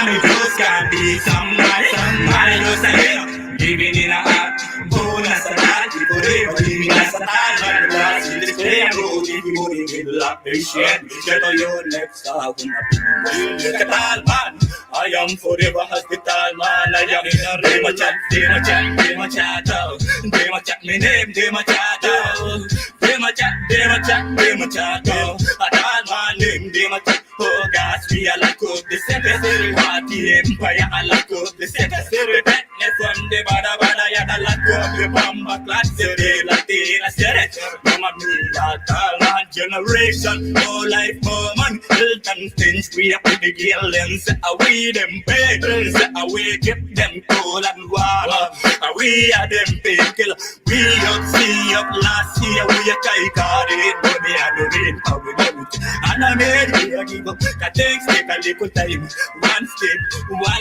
me just can't be somebody. Somebody just living in a heart. Bonus a lot, people living as a time. Like the last in the day, I go if you go in the middle of the shit. Get on your next star. Look at all, man. I am forever hospital, man. I am in a day, my chat, day, my chat, day, my chat. Day, my chat, my name, day, my chat. Day, my chat, day, my chat, day, my chat. Adal, my name, day, my chat. Oh, gosh, we are like the secretary party empire. I like the secretary. From the bada bada yada like the bamba class the Latina said Mama Mia Talman generation more life more money Hilton things we up with the girls away them parents away keep them cool and warm we are them painkiller we up see up last year we are it but they are the rain how we do it and I made me give up that things take a little time one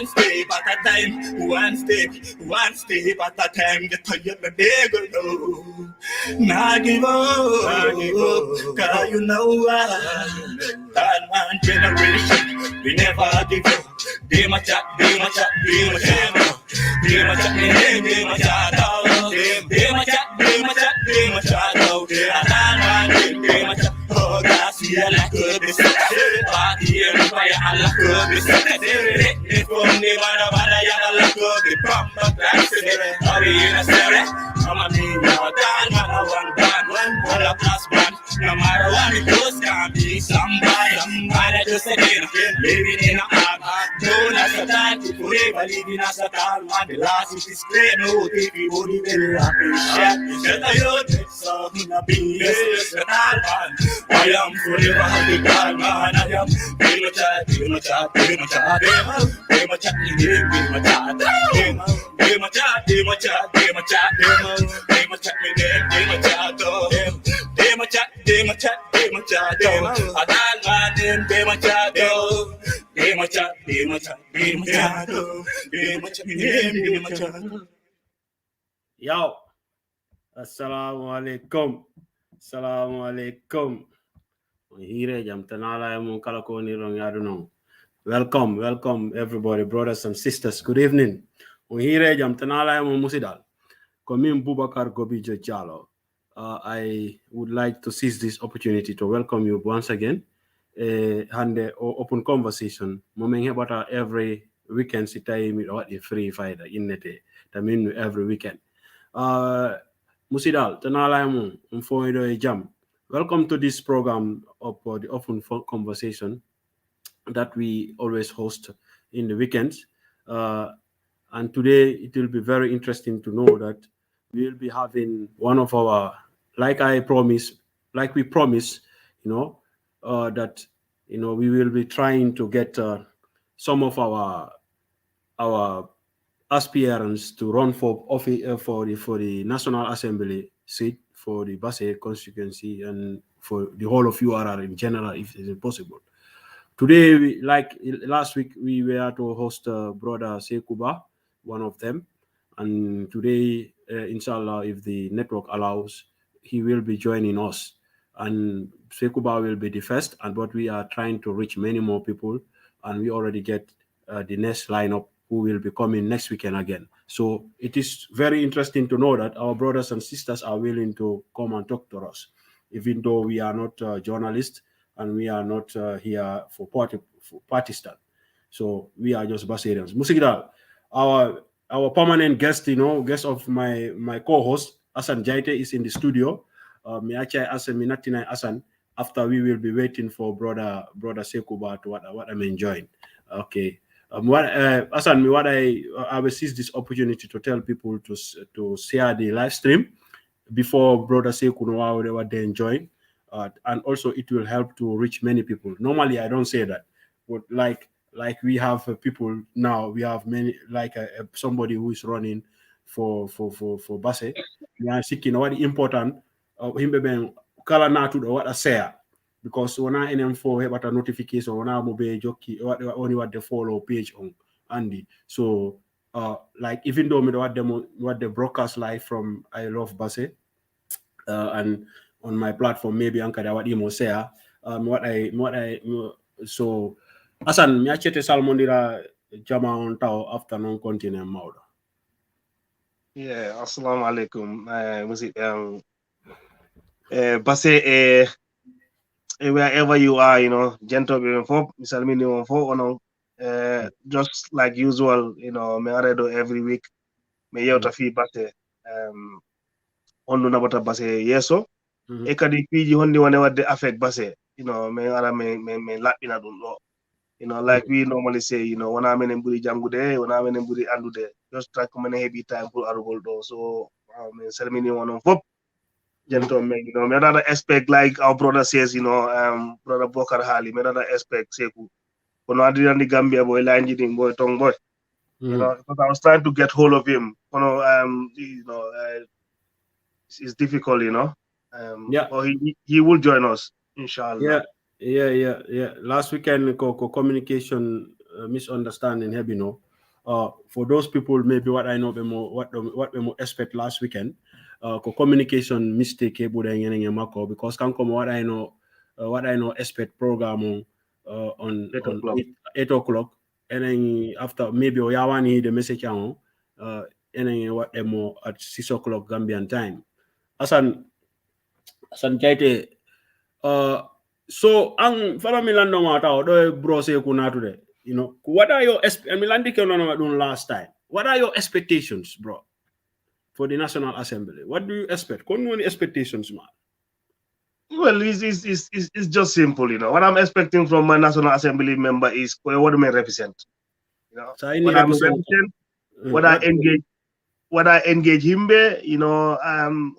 step at a time one step at a time, get to your big go. Nah give up, cause you know what? That man generation, we never give up. Be my chat, be my chat, be my chat. Be my chat, be my chat, be my chat, be my chat, be my chat. That man, be my chat. Oh, that's here like this. Party and fire, I like this. If only bada yada like the pump. Are you in a series? I'm a mean, one plus one. No matter what it goes, can't be somebody just a dinner. Living in a heart, don't ask a time to forever living as a town. Man, the last is great, no, if you would even appreciate. Get a youth, so in a business, the man. I am forever happy, man. I am be my chat, be my chat, be my chat, be my chat, be my chat, be my chat, be my chat, be my chat, be my chat, me name, be my chat, be my chat, be my chat, be my chat, I got my name, be my chat, be my chat, be my chat, be my chat, be my chat, me name, be my chat. Yo, assalamu alaikum, assalamu alaikum. Here jam tanala mun kala ko ni rong yaduno. Welcome everybody, brothers and sisters. Good evening. Here jam tanala mun musidal. Komim Bubakar Gobijo Jalo. I would like to seize this opportunity to welcome you once again. And open conversation. Momeng about every weekend sitai mi what free fighter in the tamin every weekend. Musidal tanala mun mfoido e jam. Welcome to this program of the open conversation that we always host in the weekends. And today it will be very interesting to know that we will be having one of our, like we promise, that we will be trying to get some of our aspirants to run for office for the National Assembly seat for the Basse constituency and for the whole of URR in general, if it is possible. Today, like last week, we were to host brother Sekuba, one of them, and today, inshallah, if the network allows, he will be joining us. And Sekuba will be the first, but we are trying to reach many more people, and we already get the next lineup who will be coming next weekend again. So it is very interesting to know that our brothers and sisters are willing to come and talk to us, even though we are not journalists and we are not here for party stand. So we are just Basarians. Musigidal, our permanent guest, guest of my co-host, Asan Jaite, is in the studio. Miacha Asan Minatina Asan, after we will be waiting for brother Sekuba to what I'm enjoying. Okay. I will seize this opportunity to tell people to share the live stream before brother Seku what they enjoy, and also it will help to reach many people. Normally I don't say that, but like we have people now, we have many somebody who is running for Basse. We are seeking what important him be kala na to what I say. Because when I NM4 have a notification, when I mobile jockey, only what the follow page on Andy. So, even though what the broadcast live from I Love Basse, and on my platform maybe Ankara what imo say, so Asan mi achete salmondira jama on taw afternoon continue mawdo. Yeah, assalamu alaikum. Musid Base wherever you are, you know, gentlemen folk, misalmini on folk, just like usual, you know, me aredo every week, me yewta fi base hondu nabata base yeso. E kadi fiji hondi wane wadde affect base, you know, me ara me laɓɓina ɗum ɗo. You know, like we normally say, you know, wana menen ɓuri jangude, wana menen ɓuri andude, just try ko menen heɓi time pour arugol ɗo. So, me salmini on fop. Gentlemen, you know, me rather expect like our brother says, you know, brother Bokar Hali, me rather expect Seku. Kono Adrian the Gambia boy, line boy, tongue boy. You know, because I was trying to get hold of him. You know, it's difficult, you know. Yeah. But he will join us, inshallah. Yeah. Last weekend, communication misunderstanding, you know. For those people, maybe what I know, what we expect last weekend, communication mistake, because what I know expect program on 8 o'clock, and then after maybe Oyawani the message and then what more at 6 o'clock Gambian time. Asan Jaite, so ang fala milando mata do brose kuna today. You know, what are your Milandi done last time? What are your expectations, bro, for the National Assembly? What do you expect? Any expectations, man? Well, it's just simple, you know. What I'm expecting from my National Assembly member is what do I represent? You know, So what I represent, what I engage himbe, you know,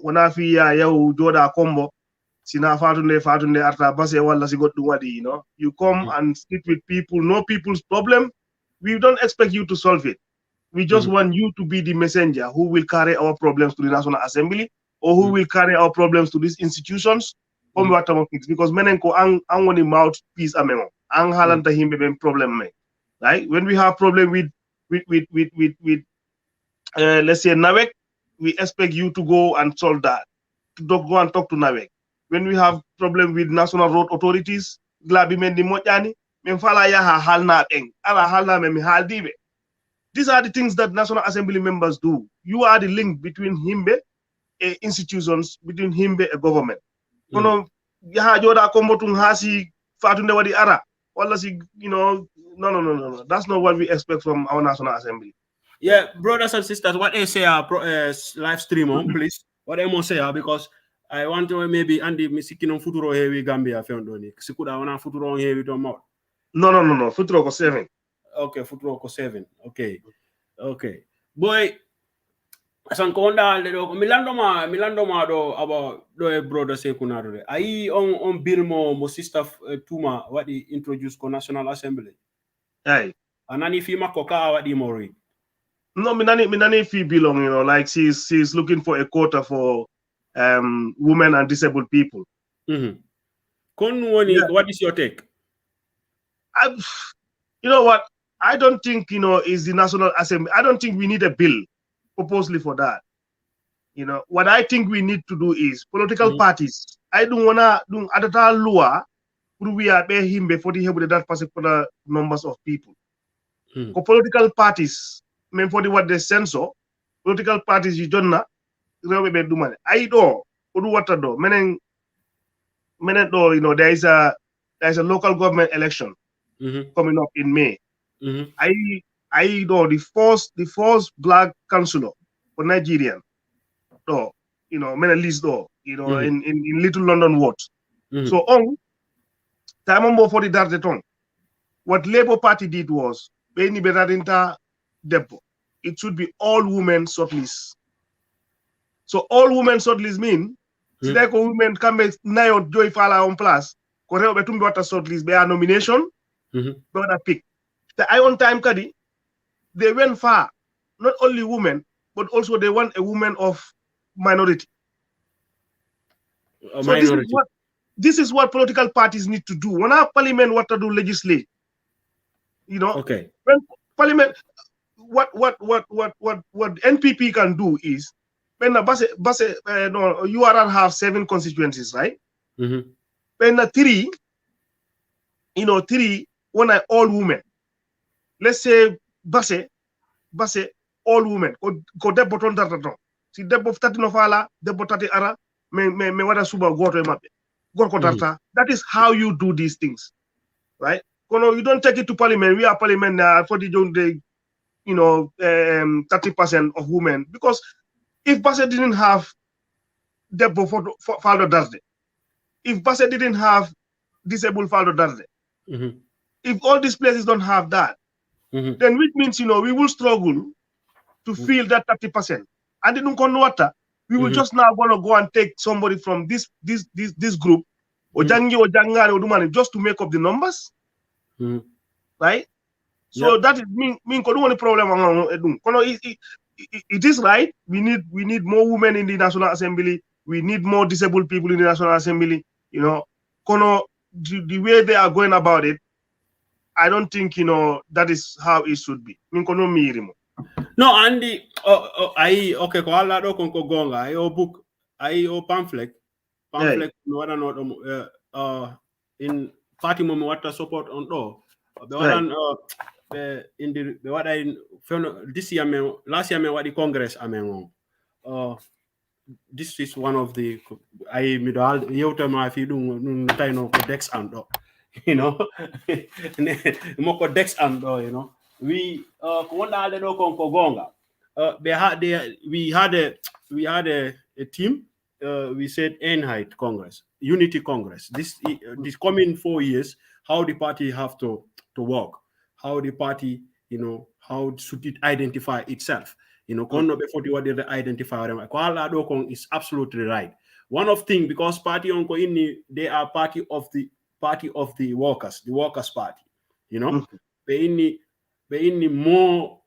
when I feel you joda combo, sina fatunde arta base wala si goddu wadi, you know. You come and sit with people, know people's problem. We don't expect you to solve it. We just want you to be the messenger who will carry our problems to the National Assembly or who will carry our problems to these institutions. Because menenko ang woni mouthpiece amemo ang halanta himbe ben problem me, right? When we have problem with let's say Nawek, we expect you to go and solve that. To go and talk to Nawek. When we have problem with national road authorities, glabi men di mojani, men fala ya halna eng, ala halna me hal dibe. These are the things that National Assembly members do. You are the link between himbe institutions, between himbe a government. Kono yaha joda kombotung hasi fatunde wadi ara. Wala si, you know, no. That's not what we expect from our National Assembly. Yeah, brothers and sisters, what they say live stream on, please. What they must say because I want to maybe Andy Misikino Futuro here with Gambia Fendoni. Sikuda wana Futuro here with Domot. No. Futuro ko 7. Okay, Futuro ko 7. Okay. Boy, Sankonda Milando ma do about do brother say kunado. Ai on Bilmo mo sister Tuma what he introduced ko National Assembly. Hey. Anani fima koka what he mori. No, Minani fee belong, you know, like she's looking for a quota for women and disabled people. What is your take? You know what? I don't think, you know, is the National Assembly. I don't think we need a bill proposally for that. You know, what I think we need to do is political parties. I don't wanna do adata lua we are be him before the with that particular numbers of people. For political parties, men for the what they censor, political parties you don't know, do money. I do what do menen do, you know, there is a local government election coming up in May. I do the first black councillor for Nigerian. Do, you know, many list do, you know, in Little London wards. So on time for the Darjeton, what Labour Party did was it should be all women shortlist. So all women shortlist mean like women come back now joy fala on plus koreo betumbi wata shortlist be a nomination but a pick. The on time kadi they went far. Not only women, but also they want a woman of minority. This is what political parties need to do. When our parliament what to do legislate, you know. Okay. When parliament, what NPP can do is when no, URR have 7 constituencies, right? When the 3, you know, 3 when are all women. Let's say base all women ko debbo ton darta ton si debbo tatino fala debbo tati ara me wada suba goto e mabbe gorko darta. That is how you do these things, right? You don't take it to parliament. We are parliament for the 30% of women, because if Basse didn't have debbo faldo darde, if Basse didn't have disabled faldo darde, if all these places don't have that, then which means we will struggle to fill that 30%. And in Unkonwata, we will just now want to go and take somebody from this group, Ojangi or Jangari or Dumani, just to make up the numbers, right? So that is mean any problem. It is right. We need more women in the National Assembly. We need more disabled people in the National Assembly. The way they are going about it, I don't think that is how it should be. No, Andy, okay, ko alla do kon ko gonga ayo book ayo pamphlet no wada no in party mo wata support on do be wadan in the be wada in this year last year me wadi congress amen this is one of the I middle yewta ma fi dum tayno ko dex and do mo ko dex and do we wanda alde do kon ko gonga we had a team we said Einheit Congress, Unity Congress. This coming 4 years, how the party have to work, how the party, how should it identify itself. Kono before the identify them. Kwala dokong is absolutely right. One of thing, because party onko inni, they are party of the workers, the workers party. Be inni more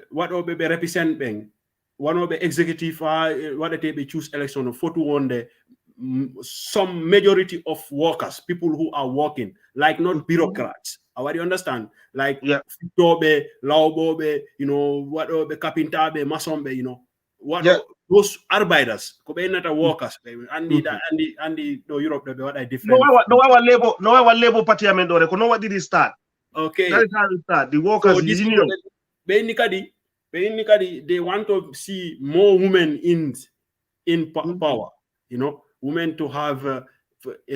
what will be representing one of the executive what they be choose election for to one day some majority of workers, people who are working, like not bureaucrats. What do you understand? Like Fitobe, Laubobe, what the Kapintabe, Masombe, what those arbeiders, not workers, and the Europe what I different. No our labor party amendore. No what did it start? Okay. That is how it start. The workers so union. They want to see more women in power, women to have a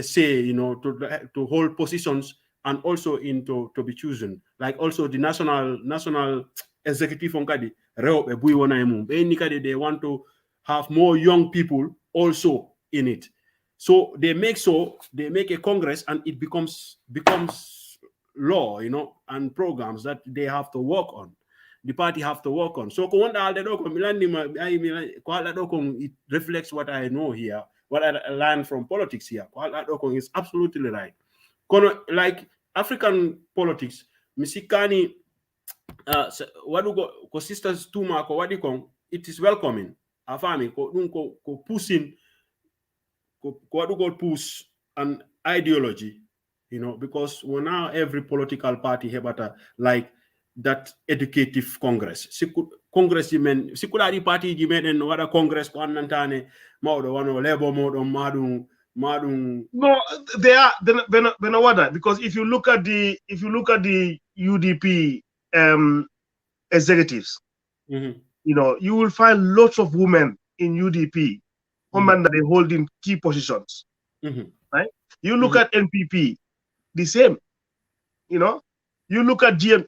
say, to hold positions and also to be chosen. Like also the national executive on Kadi, they want to have more young people also in it. So they make a congress and it becomes law, and programs that they have to work on. The party have to work on. So it reflects what I know here, what I learned from politics here. Is absolutely right. Like African politics, Misikani, ko sisters tuma ko wadikon, it is welcoming. Afami ko pushing ko push an ideology, because now every political party have like that educative congress. Congress men sikulari party jimen wada congress ko annantane mawdo wano lebo modon madum. No, they are Benawada, because if you look at the UDP executives, you will find lots of women in UDP that they hold in key positions. Right? You look at NPP, the same. You look at GM,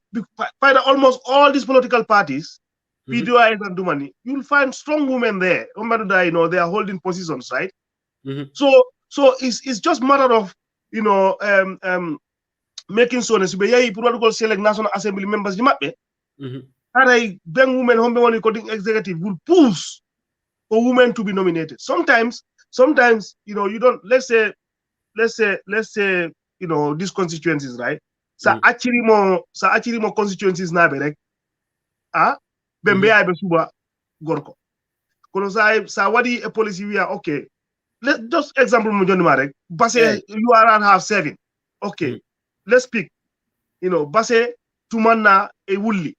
almost all these political parties, PDIs and Dumani, you'll find strong women there. They are holding positions, right? So it's just matter of making sure that select National Assembly members. Then women executive will push for women to be nominated. Sometimes you don't. Let's say these constituencies, right? Actually more constituencies na berek bembe ay be suba gorko kono sa wadi a policy we are okay. Let's just example mo joni ma rek Basse you are have 7. Okay, let's pick Basse tumanna a wulli,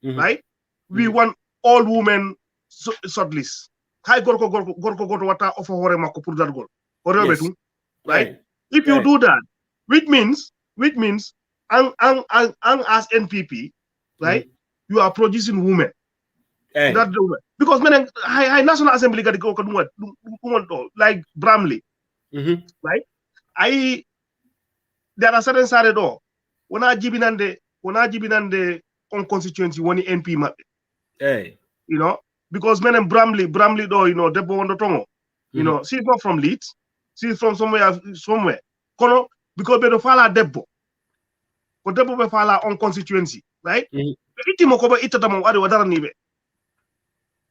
right? We want all women shortlist. Hay gorko wata offer hore makko pour that goal or right? If you do that, which means and as NPP, right? you are producing women. Hey. That because men high National Assembly got go like Bramley, right? There are certain side door. When I jibinande on constituency one NP map. Hey. You know, because men and Bramley door, you know, Debo on the tongo. You know, she's not from Leeds, she's from somewhere. Kono, because they follow Debo. But Debo be follow on constituency, right?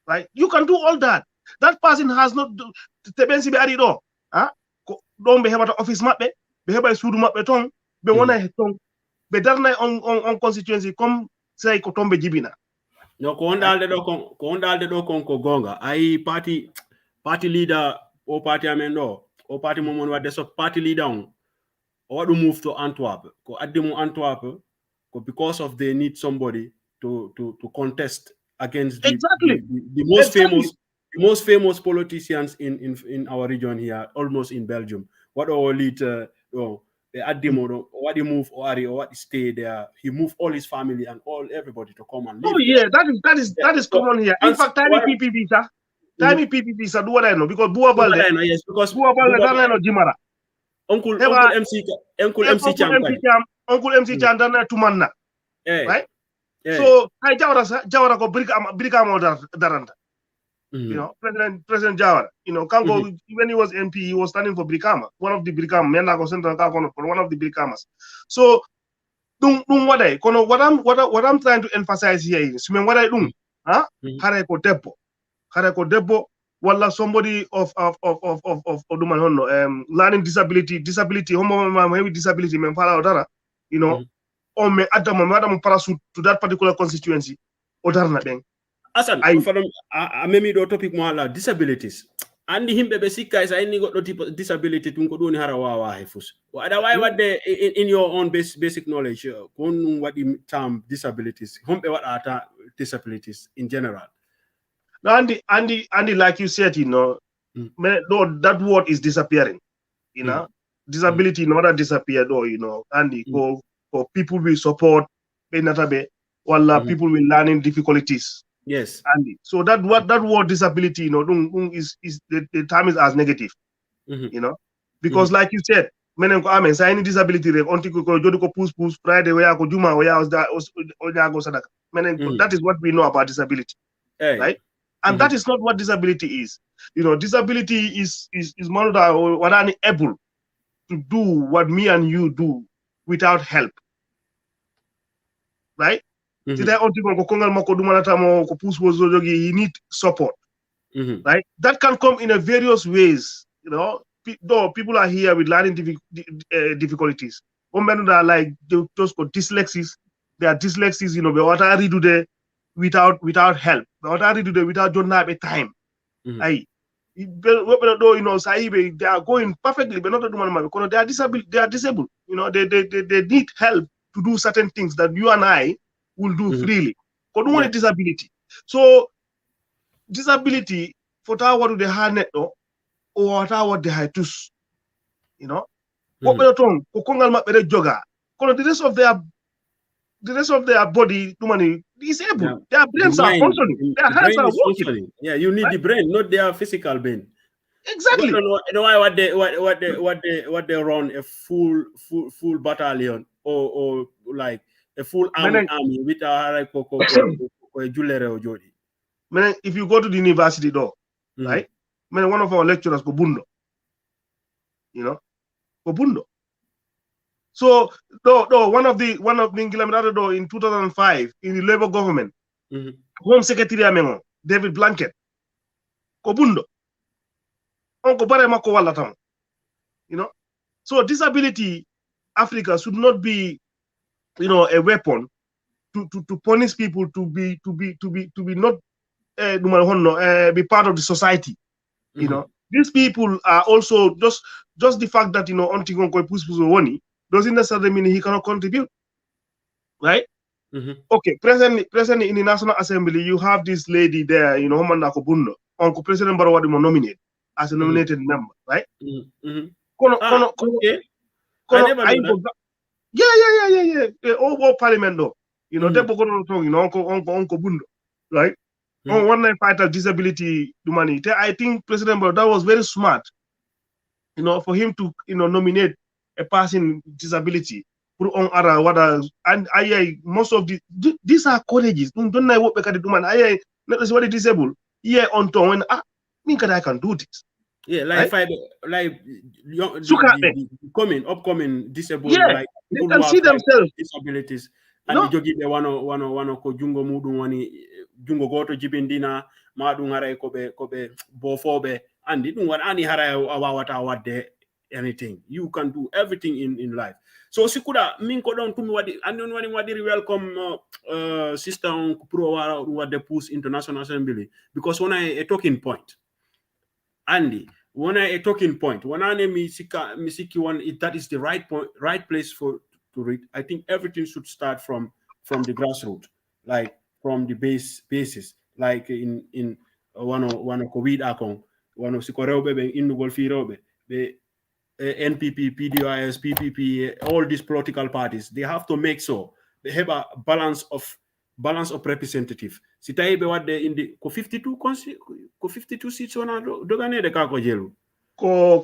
Right? You can do all that. That person has not tebensi be arido. Don't be have office map be have sudu map tong be wona tong be darna on constituency comme say ko tombe jibina. No ko ondalde do kon ko gonga ay party leader o party amendo o party momon wadde so party leader on o wadu move to Antwerp ko addimu Antwerp ko because of they need somebody to contest against the most famous politicians in our region here, almost in Belgium. What our lead Adimo what he move or what stay there, he moved all his family and everybody to come and live. Oh yeah, that is common here. In fact, tiny PP visa do what I know because Bua Balde, yes, because Bua Balde no Jimara. Uncle MC Chan dana tumanna. Right? Yeah. So I Jawara go Brigamo Daranda. You know, President Jawara, you know, Kango, when he was MP, he was standing for Brikama, one of the Brikama, Menago Central for one of the Brikamas. So, what I'm trying to emphasize here is, what I do, Hareko Debo, wala somebody of learning disability, heavy disability, you know, or me Adam parasuit to that particular constituency, Odarna Beng. Asan, I made the topic more disabilities. And him be sika is I got no disability to go do harawa hefus. Otherwise, what in your own basic knowledge, what the term disabilities, what are disabilities in general? Andy, like you said, you know, that word is disappearing. You know, disability not that disappeared, or you know, Andy, for people will support, people will learning difficulties. Yes, Andy. So that word disability, you know, is the term is as negative, you know, because like you said, menen signing disability until ko push Friday where ko juma where was that sadaka. That is what we know about disability, right? And that is not what disability is. You know, disability is more than what unable to do what me and you do without help, right? He need support, right? That can come in a various ways, you know. Though people are here with learning difficulties, like those dyslexies, they are dyslexies, you know, what are they do there without help? What are they do there without time? You know, they are going perfectly, but not because they are disabled. You know, they need help to do certain things that you and I will do freely. Because disability. So disability for what they have net or what they have to, you know. What the rest of their body disabled. Their brains are functioning. Their hands are working. Yeah, you need the brain, not their physical brain. Exactly. You know why what they run a full battalion or like a full army with a jewelry or jodi. If you go to the university though, right? One of our lecturers go bundo. You know, go bundo. So one of the in 2005 in the Labour government, Home Secretary David Blanket, go bundo. You know, so disability Africa should not be, you know, a weapon to punish people to be not be part of the society. You know, these people are also just the fact that, you know, doesn't necessarily mean he cannot contribute, right? Okay, presently in the National Assembly, you have this lady there, you know, Uncle President Barrow nominated as a nominated member, right? Okay. I never know that. Yeah. All parliament though, You know, debbo ko non tong, you know, onko bundo, right? On one night fighter disability money. I think President Barrow, that was very smart, you know, for him to, you know, nominate a person with disability. Put on other what and most of these are colleges. Don't know what because the man not necessarily disabled. Yeah, on to when I can do this. Yeah, like right? young, the upcoming disabled, Yeah, like they people can who see have themselves. disabilities. And the jogi be wano ko jungo mudu wani jungo goto jibindina madu ngara kobe bofobe and it what ani hara awawata wadde anything. You can do everything in life. So sikuda min ko don tumi wadi andon wani wadiri welcome sister on pro what the push international assembly because when a talking point Andy, when a talking point, when I name Misiki one, that is the right point, right place to read. I think everything should start from the grassroots, like from the basis, like in one of COVID akong, one of Sikorebe in the Golfirobe, the NPP, PDIS, PPP, all these political parties, they have to make so they have a balance of representative. Sitai be what in the 52 seats on dogane de kako jelu. Ko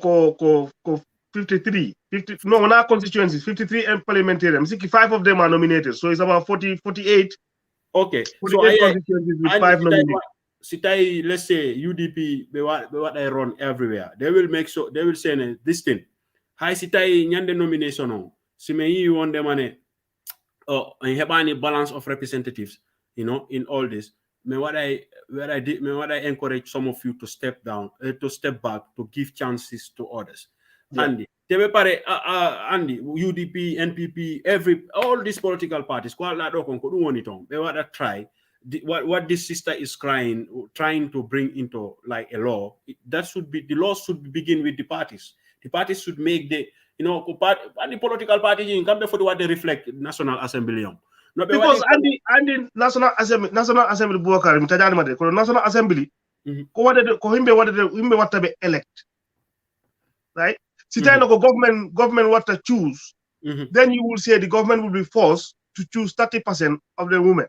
53. 50 no, not constituencies, 53 parliamentarians. 65 of them are nominated. So it's about 48. Okay. 48 constituencies with 5 nominated. Sitai, let's say UDP be what I run everywhere. They will make sure they will say this thing. Hi sitai nyande nomination on. Simei won them money. And have any balance of representatives, you know, in all this. What I encourage some of you to step down, to step back, to give chances to others. Yeah. Andy, Andy, UDP, NPP, all these political parties, they want to try. What this sister is trying to bring into like a law, the law should begin with the parties. The parties should make the political parties in come for what they reflect National Assembly on. No, because and National Assembly Buakari, National Assembly, what to be elect, right? Government what to choose. Then you will say the government will be forced to choose 30% of the women.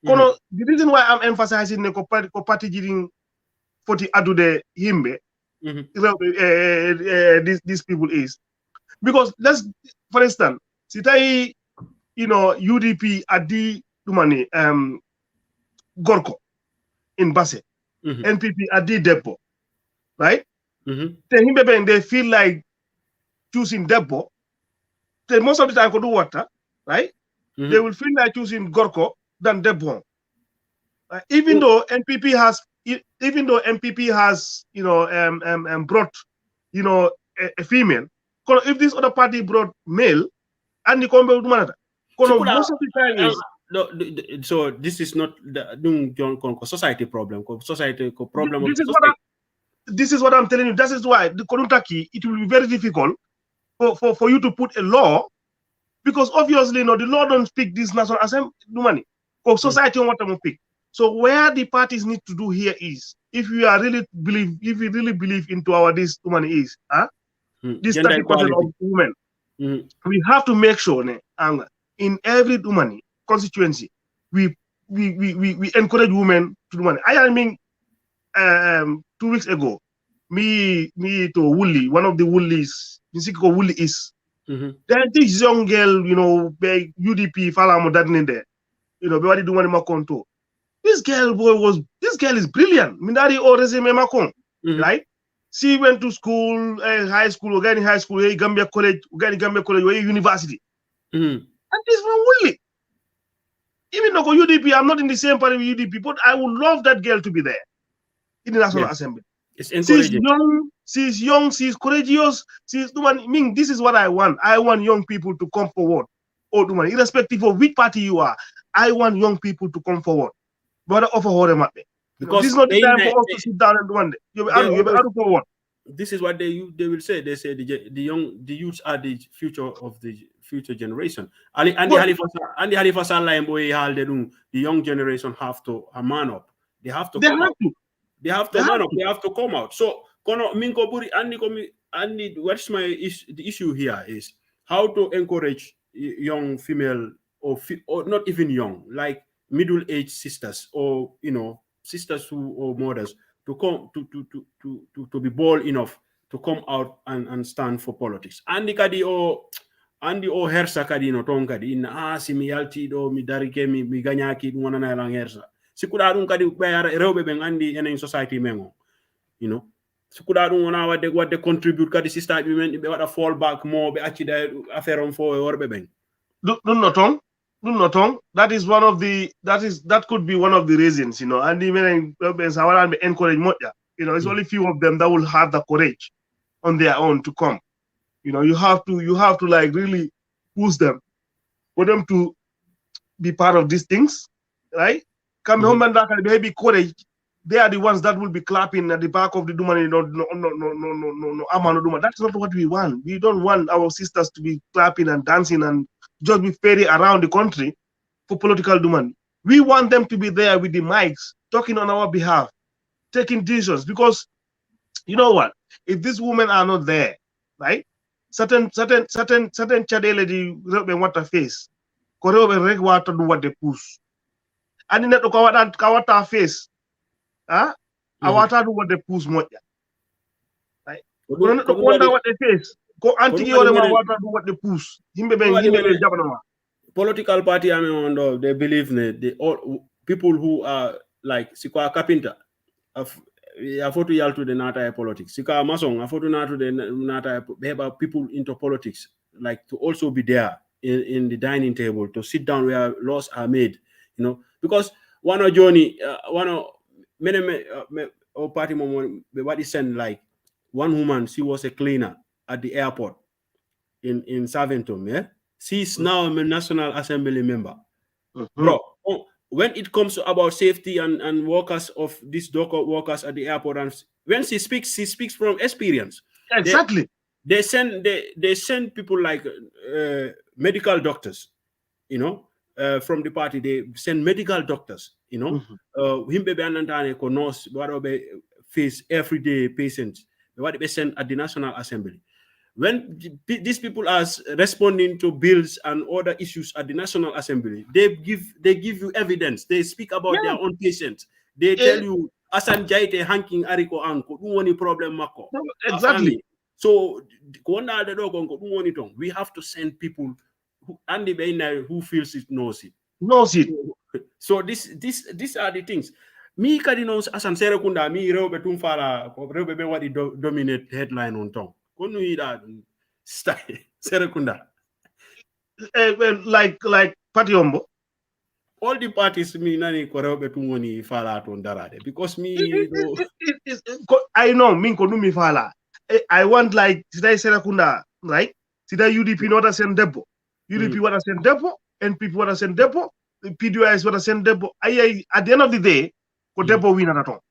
The reason why I'm emphasizing the party giving 40 adude himbe, these people is because for instance, sitai, UDP adi money Gorko in Basse, NPP adi Depot, right? They feel like choosing Depot. Most of the time, could do water, right? They will feel like choosing Gorko than Depot. Even though MPP has, brought, a female. If this other party brought male, and the combo most of the time is so this is not the society problem. Society problem. This is what I'm telling you. That is why the Konuntaki, it will be very difficult for you to put a law, because obviously, the law don't speak this National Assembly money. Society what I'm pick. So where the parties need to do here is, if you really believe into this money is, this 30% of women, we have to make sure in every woman constituency we encourage women to do money. I mean, 2 weeks ago, me to Woolley, one of the Woolies, Woolley is. Then this young girl, UDP, Falamo, that in there, everybody do money Makonto. This girl is brilliant. Mindari or resume Makon, right? She went to school, high school, again in high school, Gambia College, university. And this from Woolley. Even though UDP, I'm not in the same party with UDP, but I would love that girl to be there in the National Assembly. It's encouraging. She's young, she's courageous, this is what I want. I want young people to come forward. Irrespective of which party you are, I want young people to come forward. But because this is not the time for us to sit down and do one day. This is what they will say. They say the youths are the future of the future generation. The young generation have to man up. They have to come out. They have to man up. They have to come out. So Andy, what's the issue here is how to encourage young female or not even young, like middle-aged sisters, or sisters who or mothers to come to be bold enough to come out and stand for politics. Andi o hersa kadi no ton kadi si mi yalti do mi darike mi ganyaki dum wona lang hersa sikuda dum kadi be rewbe ben andi enen society mengo sikuda dum wona wadde contribute kadi system bi men be wada fall back mo be accida affaire on fo worbe ben dum no ton that is one of the that could be one of the reasons, and even Sawaran encourage moja. It's only few of them that will have the courage on their own to come. You have to like really push them for them to be part of these things, right? Come home and that baby courage. They are the ones that will be clapping at the back of the Duma. No, Amano Duma. That's not what we want. We don't want our sisters to be clapping and dancing and just be ferry around the country for political Duma. We want them to be there with the mics, talking on our behalf, taking decisions. Because you know what? If these women are not there, right? Certain chadele di water face. Koreo reg water do what they push. And in that kawata face. Awata do what they push moja. Right? Wonder what they face. Go anti or water do what they push. Himbe jabanama. Political party they believe they all people who are like sikwa carpenter afotu yaltu the nata politics sika mason afotu natu the nata people into politics, like to also be there in the dining table, to sit down where laws are made, because one of Johnny many party moment what is sent, like one woman, she was a cleaner at the airport in Saventum, she's now a National Assembly member. Bro, when it comes about safety and workers of these docker workers at the airport, and when she speaks from experience. Exactly. They send people like medical doctors, from the party. They send medical doctors, face everyday patients. What they send at the National Assembly. When these people are responding to bills and other issues at the National Assembly, they give you evidence. They speak about their own patients. They tell you, Asan Jaite hanking ariko anko, do problem mako. Exactly. So we have to send people who feels it knows it. So these are the things. Me kadino Asan Serekunda, me rewbe tumfala, rewbe be wadi dominate headline on tongue. Serekunda. Like Patiombo. All the parties me nani koreo betungoni fala to ndarade because me I know min ko numi fala. I want like today Serekunda, right? Today UDP not send depot. UDP want to send depot, NPP want to send depot, the PDIs want to send depot. At the end of the day, ko depot win at all.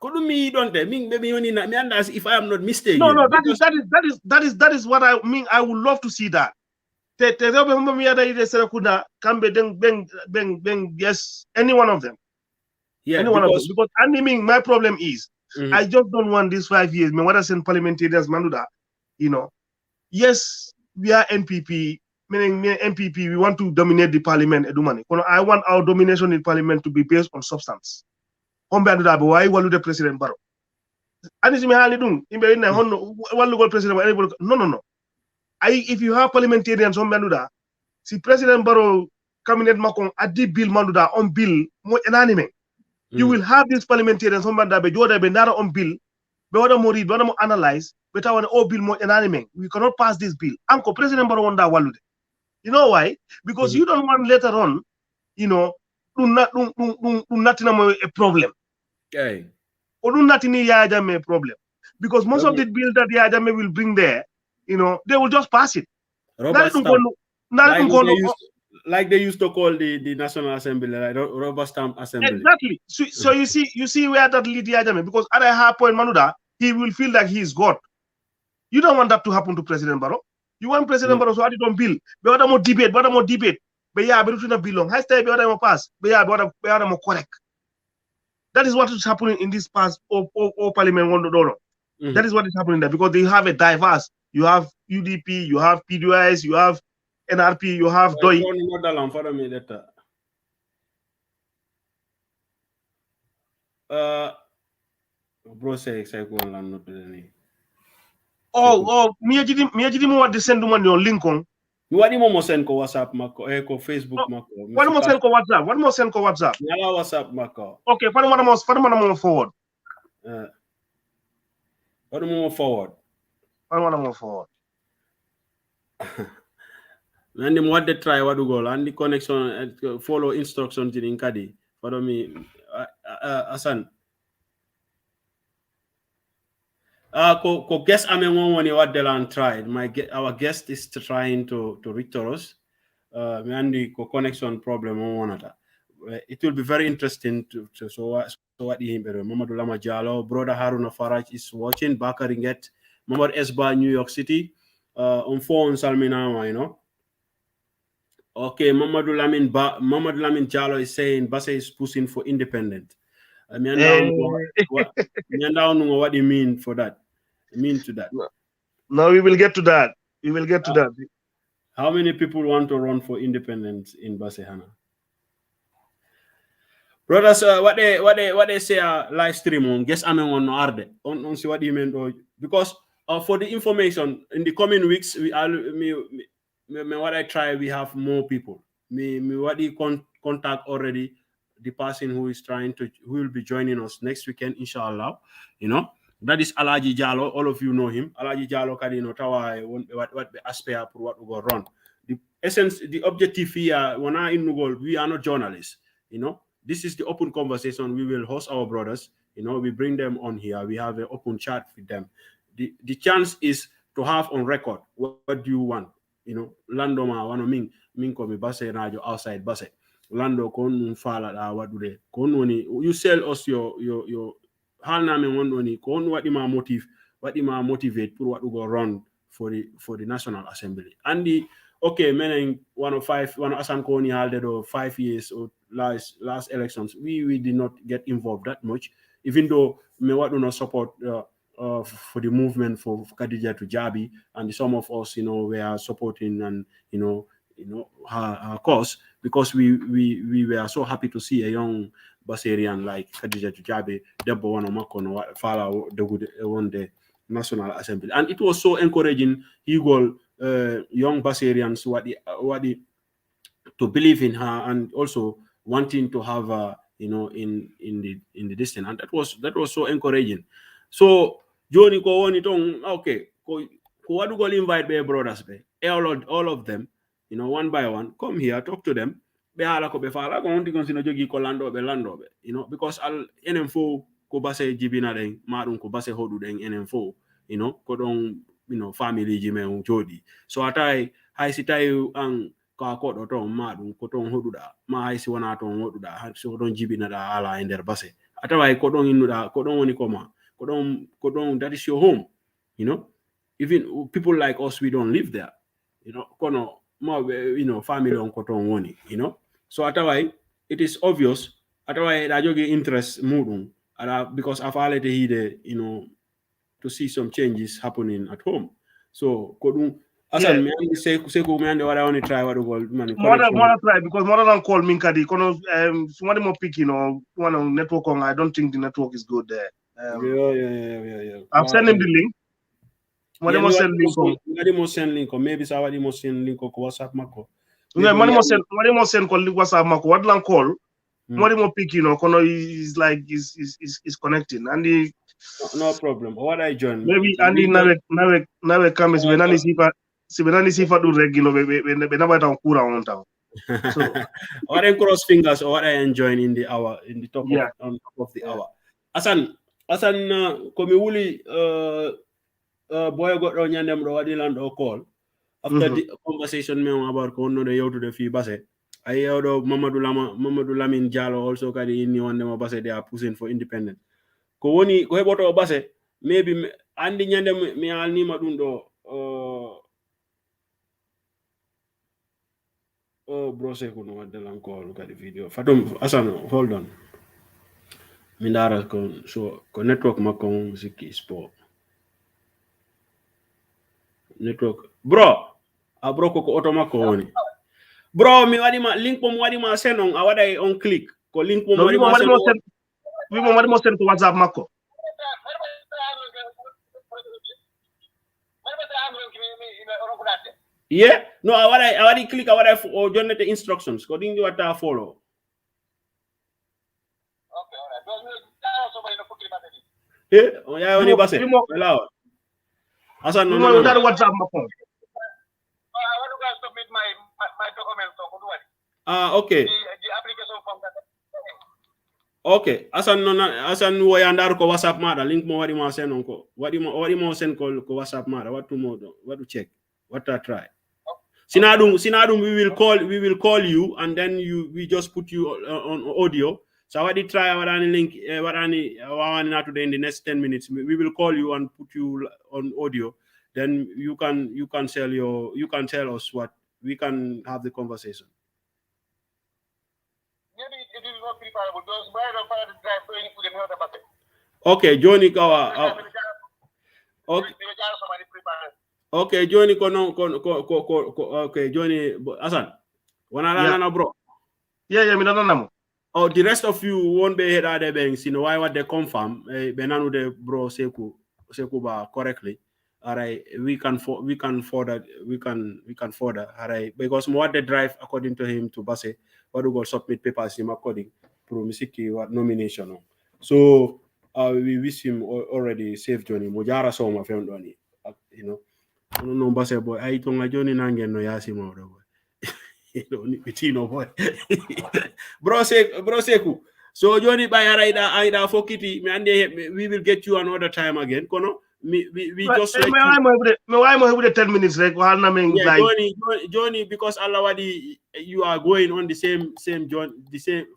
If I am not mistaken. No, that is what I mean. I would love to see that. Yes, any one of them. Yeah, any one of them. Because my problem is I just don't want these 5 years. What I send parliamentarians, Manuda, yes, we are NPP, meaning NPP, we want to dominate the parliament. I want our domination in parliament to be based on substance. Why will the president Barrow? No. If you have parliamentarians on Manuda, see President Barrow cabinet makon adi bill Manuda on bill mo enanime. You will have these parliamentarians on Manuda be joda be nara on bill, be wada mo read, wada mo analyze, but our all bill mo enanime. We cannot pass this bill. Uncle President Barrow wanda walude. You know why? Because you don't want later on, nothing a problem. Okay. Or nothing a problem. Because most of the bill that the Yajame will bring there, they will just pass it. Like they used to call the National Assembly, like rubber stamp assembly. Exactly. So you see where that lead Yajame, because at a high point, Manuda, he will feel like he is God. You don't want that to happen to President Barrow. You want President Barrow to add it on bill. But more debate. But yeah, but not belong. High stay, but more pass. But yeah, but more correct. That is what is happening in this past or Parliament That is what is happening there, because they have a diverse. You have UDP, you have PDIs, you have NRP, you have Doi. Bro say me ajidi mo wadde send man yo link on. Wadi mo send ko WhatsApp mako ko Facebook mako. Wadi mo send ko WhatsApp. Wadi mo send ko WhatsApp. Yala WhatsApp mako. Okay, fadi mo forward. Wadi mo forward. Fadi mo forward. And them what they try what do go and the connection follow instructions in Kadi. Follow me Asan. Ko guest ame when what Delan tried. Our guest is trying to reach us. Me and the connection problem on one another. It will be very interesting to so what the Mamadou Lama Jallo, brother Haruna Faraj is watching. Bakari Nget, Mamad Esba, New York City. On phone Salminawa, you know. Okay, Mamadou Lamin Jallo is saying Basse is pushing for independent. I mean, what do you mean for that? Mean to that? No, we will get to that. We will get to that. How many people want to run for independence in Basse Hana? Brothers, what they say live stream on guess I'm on Arde. On see what do you mean? Because for the information in the coming weeks, what I try, we have more people. Me what you contact already the person who will be joining us next weekend, inshallah. You know, that is Alaji Jallo. All of you know him. Alaji Jallo Kadino Tawa what the aspect for what we go run. The essence, the objective here, when I in Nugol, we are not journalists, you know. This is the open conversation. We will host our brothers, you know, we bring them on here. We have an open chat with them. The chance is to have on record what do you want, you know. Lando ma wano min ko mi base radio outside base. Lando kon fala what do they kon woni you sell us your halna me won woni kon what ma motivate for what to go run for the National Assembly. And the okay, meaning 105 Asan Koni halted or 5 years or last elections, we did not get involved that much, even though me what do not support for the movement for Khadija to Jabi, and some of us, you know, we are supporting and you know her cause, because we were so happy to see a young Basarian like Khadija to Jabi, Debo Wanomakono, follow the good one the National Assembly, and it was so encouraging. Young Basarians what the to believe in her, and also wanting to have her, you know, in the distance, and that was so encouraging. So Johnny ko woni ton okay ko what do go invite their brothers be all of them, you know, one by one, come here, talk to them be hala ko be fala ko on digon sino jogi ko lando be, you know, because al NM4 ko base jibina den madum ko base hodu den NM4, you know, ko don, you know, family jime on jodi so atai hay sitai ang ka ko do ton madum ko ton hoduda ma hay si wana ton hoduda so don jibina da ala ender base atawai ko don inuda ko don woni koma ko don that is your home, you know. Even people like us, we don't live there, you know, kono more, you know, family on koton woni, you know. So atawai it is obvious atawai da jogi interest mudum because I've already here, you know, to see some changes happening at home. So kodun Asan, me say ko me ande what I want to try what go man more try because more than call me kadi kono somebody more pick, you know, one on network on. I don't think the network is good there. Yeah. I've sent him the link. What must send link on? Maybe somebody must send link on WhatsApp mako. Yeah, money must send call WhatsApp mako. What lang call? Money more pick, you know, kono is like is connecting and the no problem. What I join? Maybe Andy nawe kama sibenani sifa do reg, you know, be na bata kura on town. So what I cross fingers or what I enjoy in the hour in the top on top of the hour. Asan komi wuli boy got on yandem do wadi land or call after the conversation me about ko no de yow to the fi base ay yow do Mamadou Lamin Jallo also kadi inni wonde mo base they are pushing for independent ko woni ko heboto base maybe andi nyande mi alni ma dum do bro se ko no wadde lan call kadi video fatum Asan hold on mindara ko so ko network makko sikki sport network bro bro ko automako woni bro mi wadi ma link mo wadi ma senon a wada on click ko link mo wadi ma senon wi mo wadi mo sen ko WhatsApp makko yeah no I wadi click I wada o jonne the instructions ko dingi wata follow okay all right o ya woni base wala asan no no that WhatsApp makko I want to submit my documents so good okay the application form that okay asan wo yandar ko WhatsApp mada link mo wadi ma senon ko wadi mo sen ko WhatsApp mada watu check what I try sinadum we will call you and then we just put you on audio so what try warani link warani wawani na today in the next 10 minutes we will call you and put you on audio then you can tell us what we can have the conversation. maybe it is not preparable those by the part of drive going to the other bucket okay Johnny kawa okay okay Johnny ko okay Johnny Asan wana na bro yeah mi nanamo oh the rest of you won't be head other banks why what they confirm benanu de bro seku ba correctly alright we can further alright because what they drive according to him to Basse what do go submit papers him according to Misiki what nomination so we wish him already safe journey mojara so ma found on no Basse boy I tonga Johnny nangen no yasi mo do boy Pitino boy bro seku so Johnny by aida fokiti me ande we will get you another time again kono we just like me why mo hebude 10 minutes rek walna men Johnny because Allah wadi you are going on the same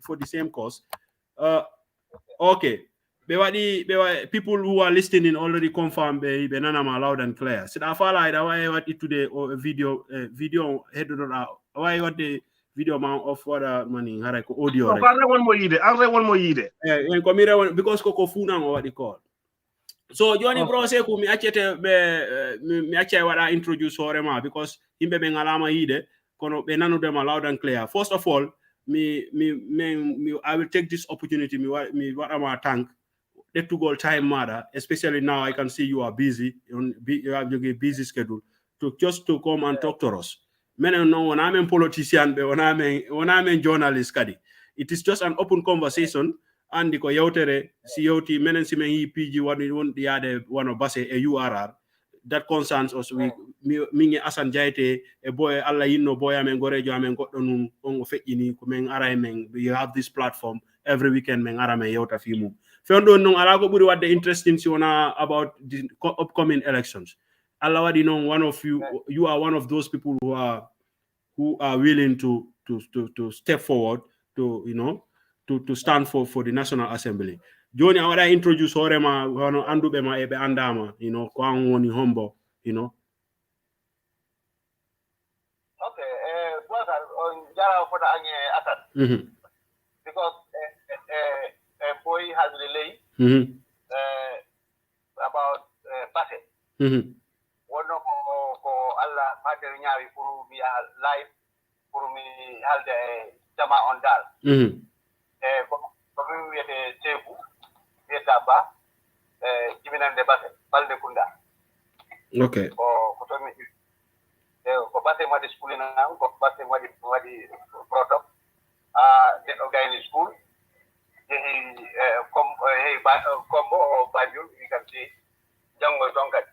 for the same course okay people who are listening already confirm be nanama loud and clear so da fala ida why what it today or video head why what the video amount of what money hara ko audio rek anre won mo yide en ko mire because ko funa ngo wadi call so Johnny bro seku mi accete mi acce wada introduce horema because himbe be ngalama yide kono be nanude ma loud and clear first of all me I will take this opportunity me what am thank to go time matter especially now I can see you are busy you have a busy schedule to come and talk to us men no when I'm a politician when I'm a journalist kadi it is just an open conversation and ko yawtere si yawti menen si men PG won the other one of Basse a URR that concerns us we mingi Asan Jaite a boy Allah yinno boy amen gorejo amen goddo nun on feƴƴini ko men ara men you have this platform every weekend men ara men yawta fi mum feondo non ala ko buri wadde interesting si wona about the upcoming elections Allah wadi non one of you are one of those people who are willing to step forward to to stand for the National Assembly. Joni awada introduce horema hono andube ma ebe andama ko an woni hombo okay on jara for the Asan because boy has relayed about Basse wono ko Allah mater nyaawi pour mi live pour mi halde jama on dal ko mi wiete Seku wieta ba jiminande Basse balde kunda okay ko to mi ko Basse wadi school na ko Basse wadi product the organic school combo Banjul you can see jango donkat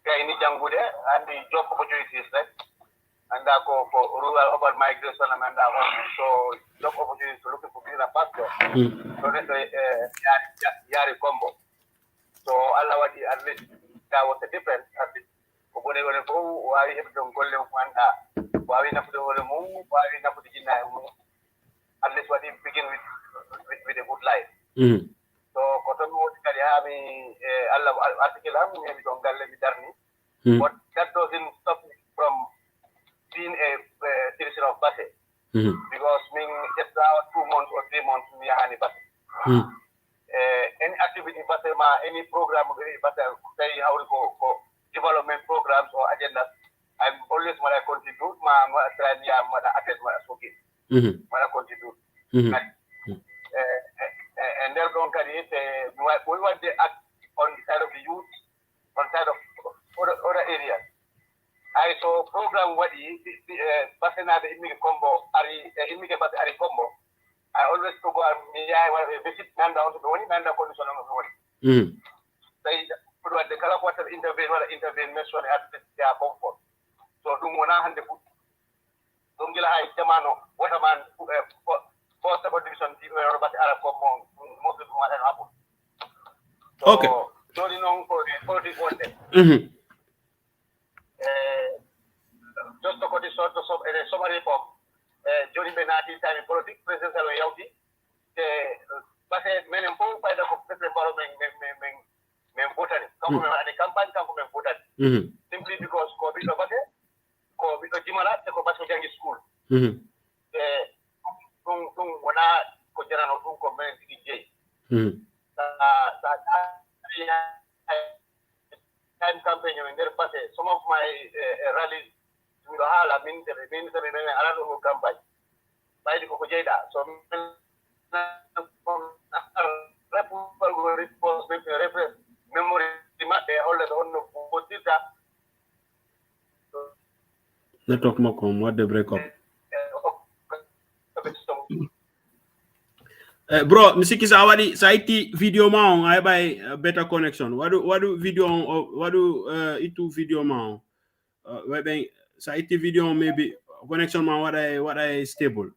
kayni jangude andi job opportunities right and ko rural urban migration and so job opportunities looking for green pastor so yari combo so Allah wadi at least that was a difference at least ko bone wone ko wawi hebdo golle manda wawi nafude wole mum wawi nafude jinna mum at least wadi begin with a good life so ko ton wodi kadi mi Allah article am mi don galle mi darni but that doesn't stop me from being a citizen of Basse because me just 2 months or 3 months me hani Basse any activity Basse ma any program Basse say how to go development programs or agendas I'm always when I contribute, my attend my okay. When I contribute. And they're going to we want to act on the side of the youth, on the side of other areas. I saw program what is Basena the immigrant combo, immigrant combo. I always go and visit Nanda on the one, Nanda condition on the one. They put the color water intervene, mention at their comfort. So, do Mona and the food. Don't get a Jamano, Waterman, for subdivision, but Arab common, most of what happened. Okay. So, you know, for the one day. Just to cut it short, a summary from Johnny Benati, time in politics, President Yauti, but men and four by the president environment, men voted, and the campaign come voted. Simply because COVID over there, COVID Jimala, the Copasojangi school. Wana Kojarano community J. Time campaign in their party, some of my rallies will have a minister and another campaign by the Kokojeda. So, memory, all the network Macom, what they break up. Bro, Mr. Awadi, Saiti video mount, I buy better connection. What do video itu video mount? Saiti video maybe connection mount what I stable.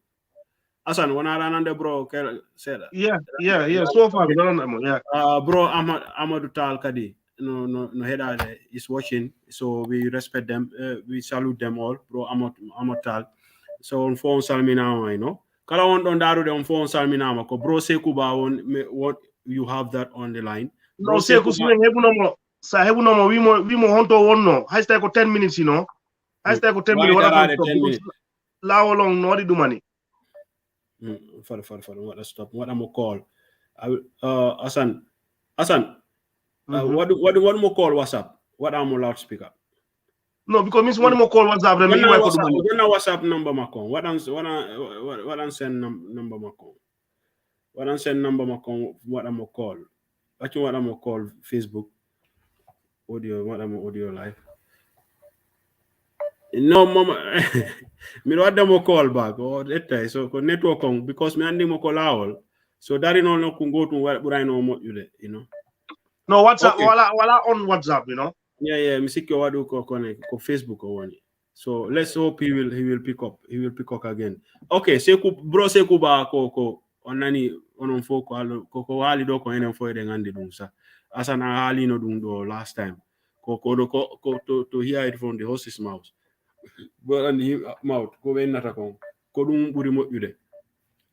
Asan, when I run the bro, say that. Yeah. So far, we don't know. Yeah. Bro, Amadou Tal Kadi. No, head is watching, so we respect them. We salute them all, bro. Amadou Tal. So on phone salmina, you know. Kala on daru de on phone salmina ko bro Sekuba what you have that on the line. No Seku hebu no we mo honto one no. I stay ko 10 minutes, you know. I stay ko 10 minutes. What happened? Lao long no di do money. For what stop. What I'm gonna call. I will Asan. What more call WhatsApp? What am I loudspeaker? No, because means one more call WhatsApp. Then WhatsApp number Macon. What I'm send number Macon. What I'm send number Macon. What I'm gonna call. Actually, what I'm gonna call Facebook. Audio. What I'm audio live. No, mama. Me what them call back or that so network on because me and them call all. So that you know no can go to what I know what you know. No WhatsApp. Okay. Wala on WhatsApp, you know. Yeah. Me see what do connect ko Facebook or one. So let's hope he will pick up. He will pick up again. Okay, bro Seku ba ko onani onon fo ko hali do ko enen fo de ngande dum sa. Asa na hali no dum do last time. Ko to hear it from the horse's mouth. But and him mouth ko ben nata ko dum buri mo yude.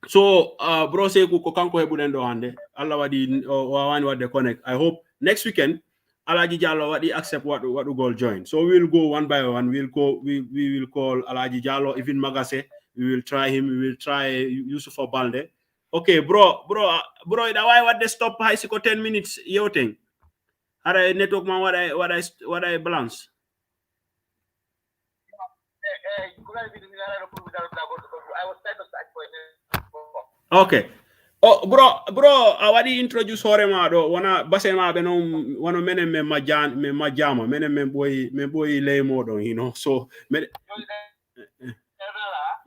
So bro Seku ko kanko hebulen do hande. Allah wadi wani wade connect. I hope next weekend Alaji Jallo what he accept what goal join. So we will go one by one. We will call Alaji Jallo, even Magase. We will try him. We will try Yusuf Balde. Okay, bro. That why what they stop high 10 minutes. You think? Are I network man what I balance? Okay. Oh, bro, awadi introduce horema do wana basema be no wana mene me majama mene me boy lay modo, you know. So me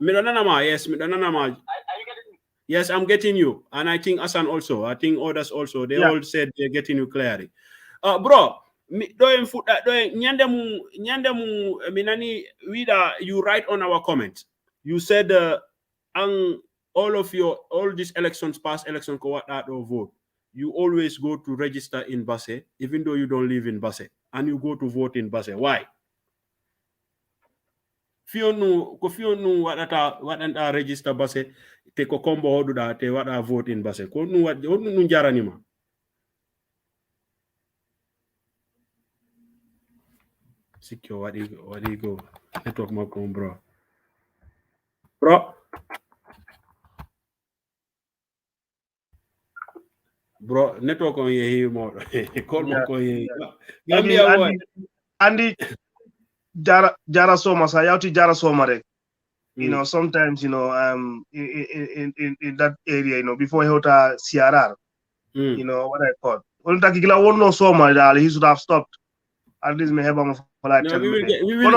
yes, me donana ma. Yes, I'm getting you, and I think Asan also. I think others also. They all said they're getting you clearly. Bro, doing foot doing nyandemu minani wida you write on our comment. You said all these elections, past elections, or vote, you always go to register in Basse, even though you don't live in Basse, and you go to vote in Basse. Why? Fionu what register Basse, take a combo do that, what I vote in Basse. Ko nu what nu jaranima. Secure what do you go? Network Macron, bro. Bro, network on here more. Call more. Gambia Andy. Jara Soma sa yauti Jara Soma rek. You know, sometimes, you know, in that area, you know, before Hota CRR, you know, what I call. Well, Takikila won't know Soma that he should have stopped. At least may have a polite No, tell we me. will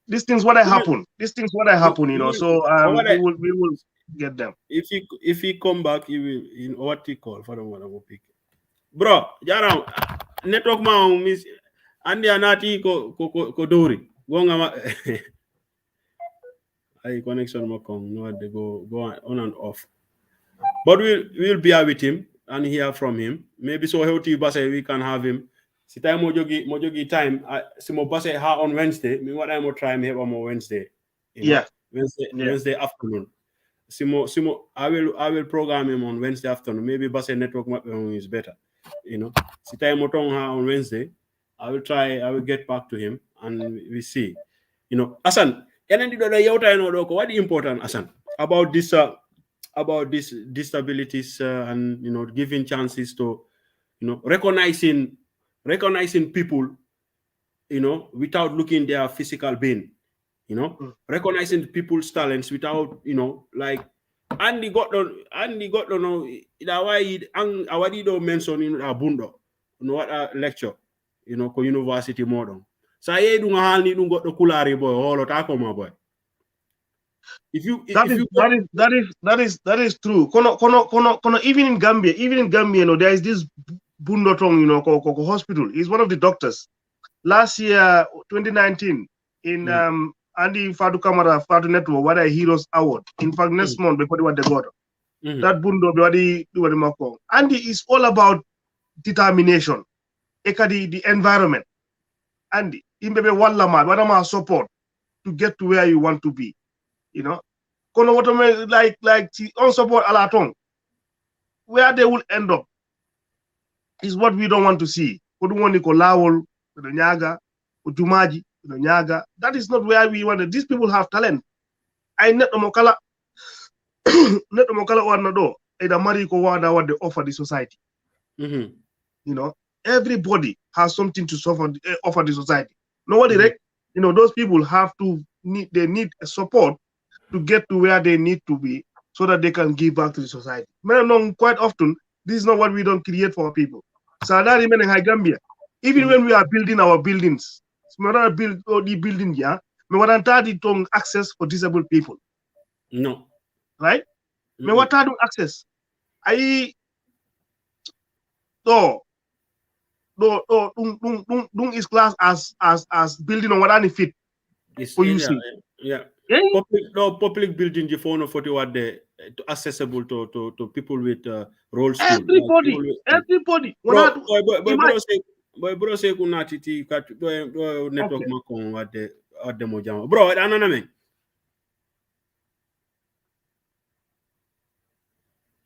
These things what I happen. These things what I happen, you know. So we will get them. If he come back, he will in what he call for the one I will pick. Bro, Jara network ma miss andi anati ko dori. Gonga I connection mo kong no they go on and off. But we'll be here with him and hear from him. Maybe so healthy base we can have him. Si time mojogi time simo base ha on Wednesday. Me what I mo try me have on Wednesday. You know? Yeah. Wednesday afternoon. Simo I will program him on Wednesday afternoon. Maybe base network is better. You know. Si time mo tong ha on Wednesday. I will get back to him and we see. You know, Asan, what is important, Asan, about this disabilities and you know giving chances to you know recognizing people you know without looking their physical being, you know, recognizing people's talents without you know like Andy got to know that why ang awadi do mention in abundo you know what lecture you know ko university modern sa ye du nga halni du got to kulari boy holo ta ko ma boy that is true. Kono even in Gambia, you know, there is this Bundotong, you know, Koko hospital. He's one of the doctors. Last year, 2019, in Andy Fadu Kamara Fadu Network, what a Heroes Award. In fact, next month before what they got. That Bundo do Andy is all about determination. Ekadi the environment. Andy, Imbebe Wallamad, what support to get to where you want to be. You know, kono what like on support alatong, where they will end up is what we don't want to see. Lawol, Nyaga, Utumaji, Nyaga. That is not where we want it. These people have talent. I net mokala net mokala or nado. Eda mari ko wada what they offer the society. You know, everybody has something to offer the society. Nobody, you know, those people they need a support to get to where they need to be so that they can give back to the society. Quite often, this is not what we don't create for people. So that in Gambia, even when we are building our buildings, we want to build the building, yeah, we want to access for disabled people. No. Right? We want to access. Is class as building on what any fit for using. Yeah. Public building the phone of what they accessible to people with role school. Everybody. Bro say kuna titi kat network makon wadde mo jama. Bro, anana men.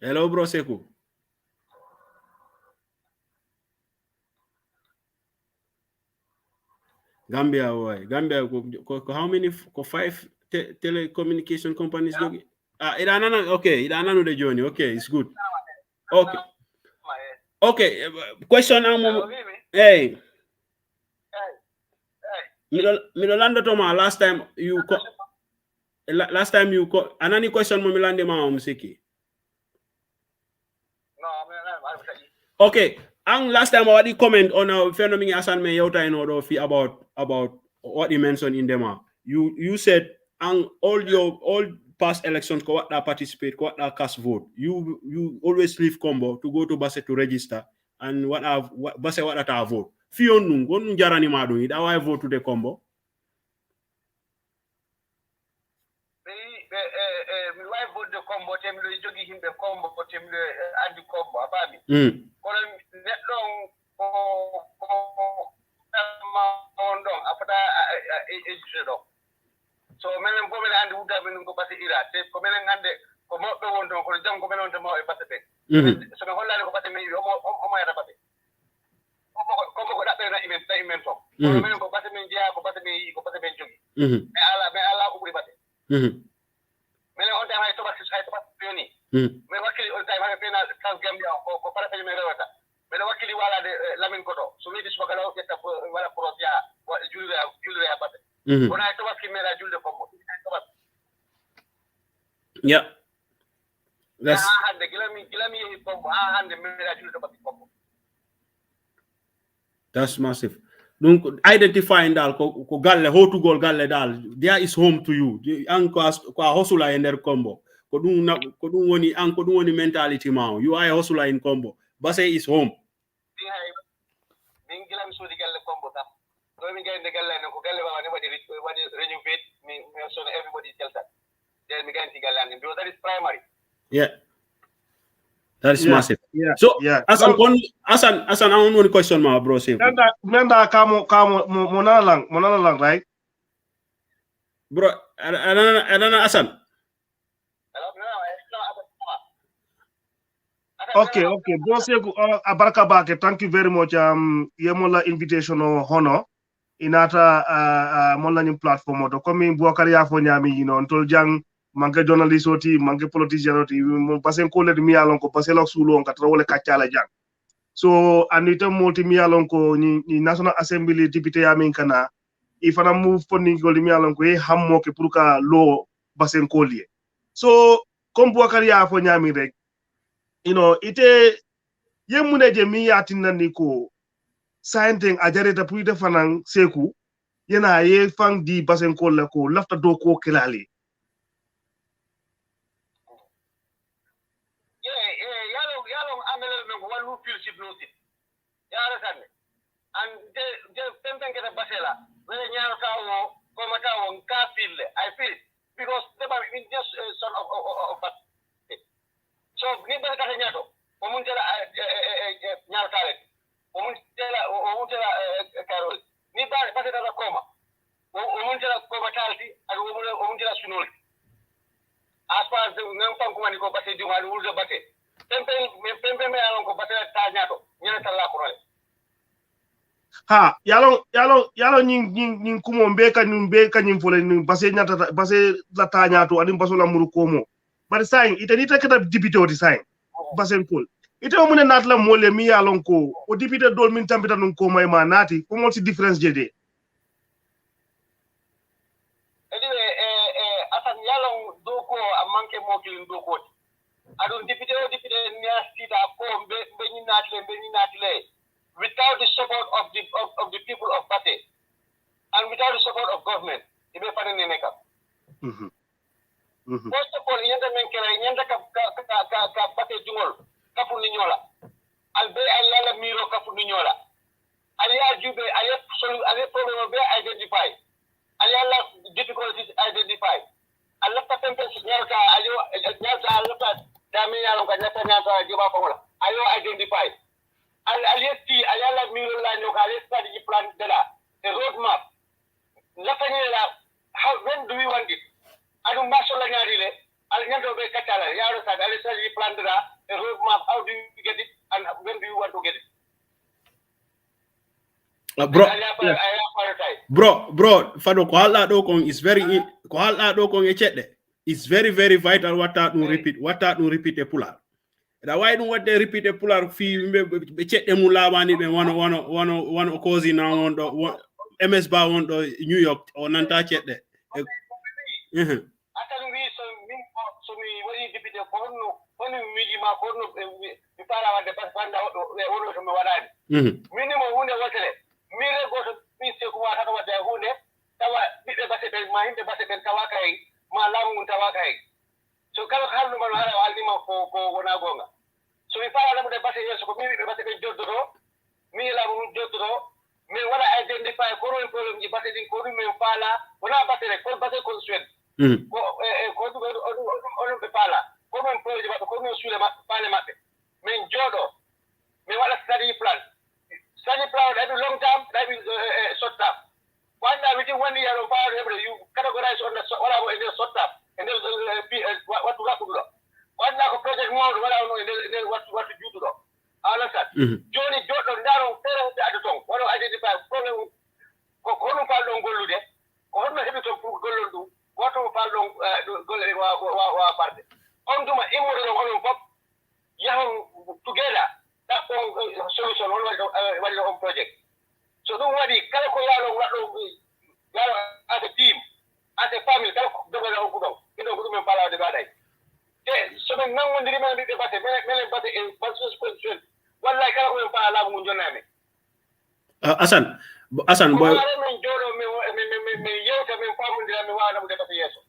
Hello, bro Seku. Gambia, why? Gambia, how many? 5 telecommunication companies? Okay, the journey. Okay, it's good. Okay. Question. Hey. Milolando Toma. Last time you anani question mo milande ma umsiki. Okay. And last time I did comment on a phenomenon asan me yota in order about what you mentioned in them. You said all past elections ko what participate, ko what cast vote. You always leave combo to go to Basse to register and Basse what vote. Fion nung gon jarani madu that why vote to the combo. Mi way bodde combo temlo jogi himbe combo ko temlo andi combo ababi kono neddo ko ma on don afata e judo so menen ko men andi wuda men ko basi ira te ko menen ande ko mobbe won don ko jam ko men on to mo e basi be so me hollani ko basi men o ma yata basi ko dabbe na imen to ko menen ko basi men jiya ko basi men jogi me ala ko buri basi mene on time hay to basi yoni me wakili on time hay pena South Gambia ko para fe me rewata mbeɗa wakkili walade lamin koto so wiidi subaka law ƴetta waɗa proja julre a batte wona tobaski meeɗa julde kombo tobaski yeah that's ha hande gilami yehi kombo ha hande meeɗa julde tobaski kombo that's massive. Donc identifying dal ko galle hotugol galle dal there is home to you an ko hosula e nder combo ko dum woni an ko dum woni mentality ma you are a hosula in combo base is home min gilami sodi galle kombo tam do mi gaynde galle ne ko galle baba ne wadi renovate mi so everybody tells that then mi gaynti galle ne because that is primary yeah that is massive. Yeah. So, yeah. Asan, I want one question, my bro. Menda kamo monala lang, right? Bro, I Asan. Okay. Bro, abaraka bake. Thank you very much. Yemola invitation o hono. Inata mola ni platform to komi buakari afo nyami ntol jang manke journalist oti manke politician oti basen ko le mi alon ko baselo sulo on katra wala kacala jang so anita multi mi alon ko ni national assembly député yamin kana ifana move ponni ko mi alon ko e hammo ke pour ka lo basen ko lié so comme buakari afo nyami rek ite yemune je mi yatin ni ko sainteng ajareta pour defanan seku yena ye fang di basen ko la ko lafta do ko kelali and the tempen get a basela when you tawo ko matawo ka feel I feel because they are just son of so ni ba ka nyato o mun tela nyaal kale o mun tela karol ni ba ta da koma o mun tela koma talti adu o mun tela sunol as far as the ngam ko mani ko batte di wal wulde batte tempen me alon ko batte ta nyato nyata la ko ha yalo nyin kumo mbe kanyum fole ni base nyata base la tanya to adim baso la muru komo but saying itani takata député odi saying basen kol ite mo ne nat la mole mi yalon ko o député dol min tambita non ko may ma nati ko mo ci difference jede asan yalon do ko amanke mo kilin do ko adon député ni asita ko be ni natle without the support of the people of Bate and without the support of government, it may find in Neka. First of all, yenda menkera yenda ka Bate jungol kapu ninyola. Albe ayala miro kapu ninyola. Aliya jube aliya problem be identify. Aliya difficulties identify. Allah ta tempes nyalka Allah dami yalon ka nyata jiba ko ayo identify. Aliesti ayala miro la nyoka aliesta di plan de la the roadmap how when do we want it adu masola nyari le al nyando be katala yaro sa aliesta di plan de la the roadmap how do you get it and when do you want to get it bro fado ko hala do kon is very ko hala do kon e chedde it's very very vital wata no repeat e pula da why don't what they repeat a pular fee be check them labani be one cause now on the MS bar on the New York or nanta check that atan wi so mi wari député ko no miji ma ko no mi fara wadde pas banda wono to mi wadani minimum hunde wotere mi re goto mi se ko wata wadde hunde tawa bibbe basse be ma hinde basse ben tawa kay ma lamu tawa kay so kala halno man ala alima ko wona gonga so mi fala lamu de basse yeso ko mi be basse be joddoto mi lamu joddoto mi wala identify ko ron problem ji basse din ko mi fala wala basse ko basse ko swed ko do be fala ko non projet ji ko non suule ma fale mabbe min jodo mi wala study plan that is long term that is short term when within 1 year of power you categorize on the short term and then what to do what na ko project mo wala no what to do understand joni jodo ndaro tere adu ton wala identify problem ko no pardon gollude ko hono hebi to pour gollondu goto pardon golle wa parte on duma immodo on pop yahon together that solution on what your own project. So don't worry, as a team, as a family, so the no one remember the Asan boy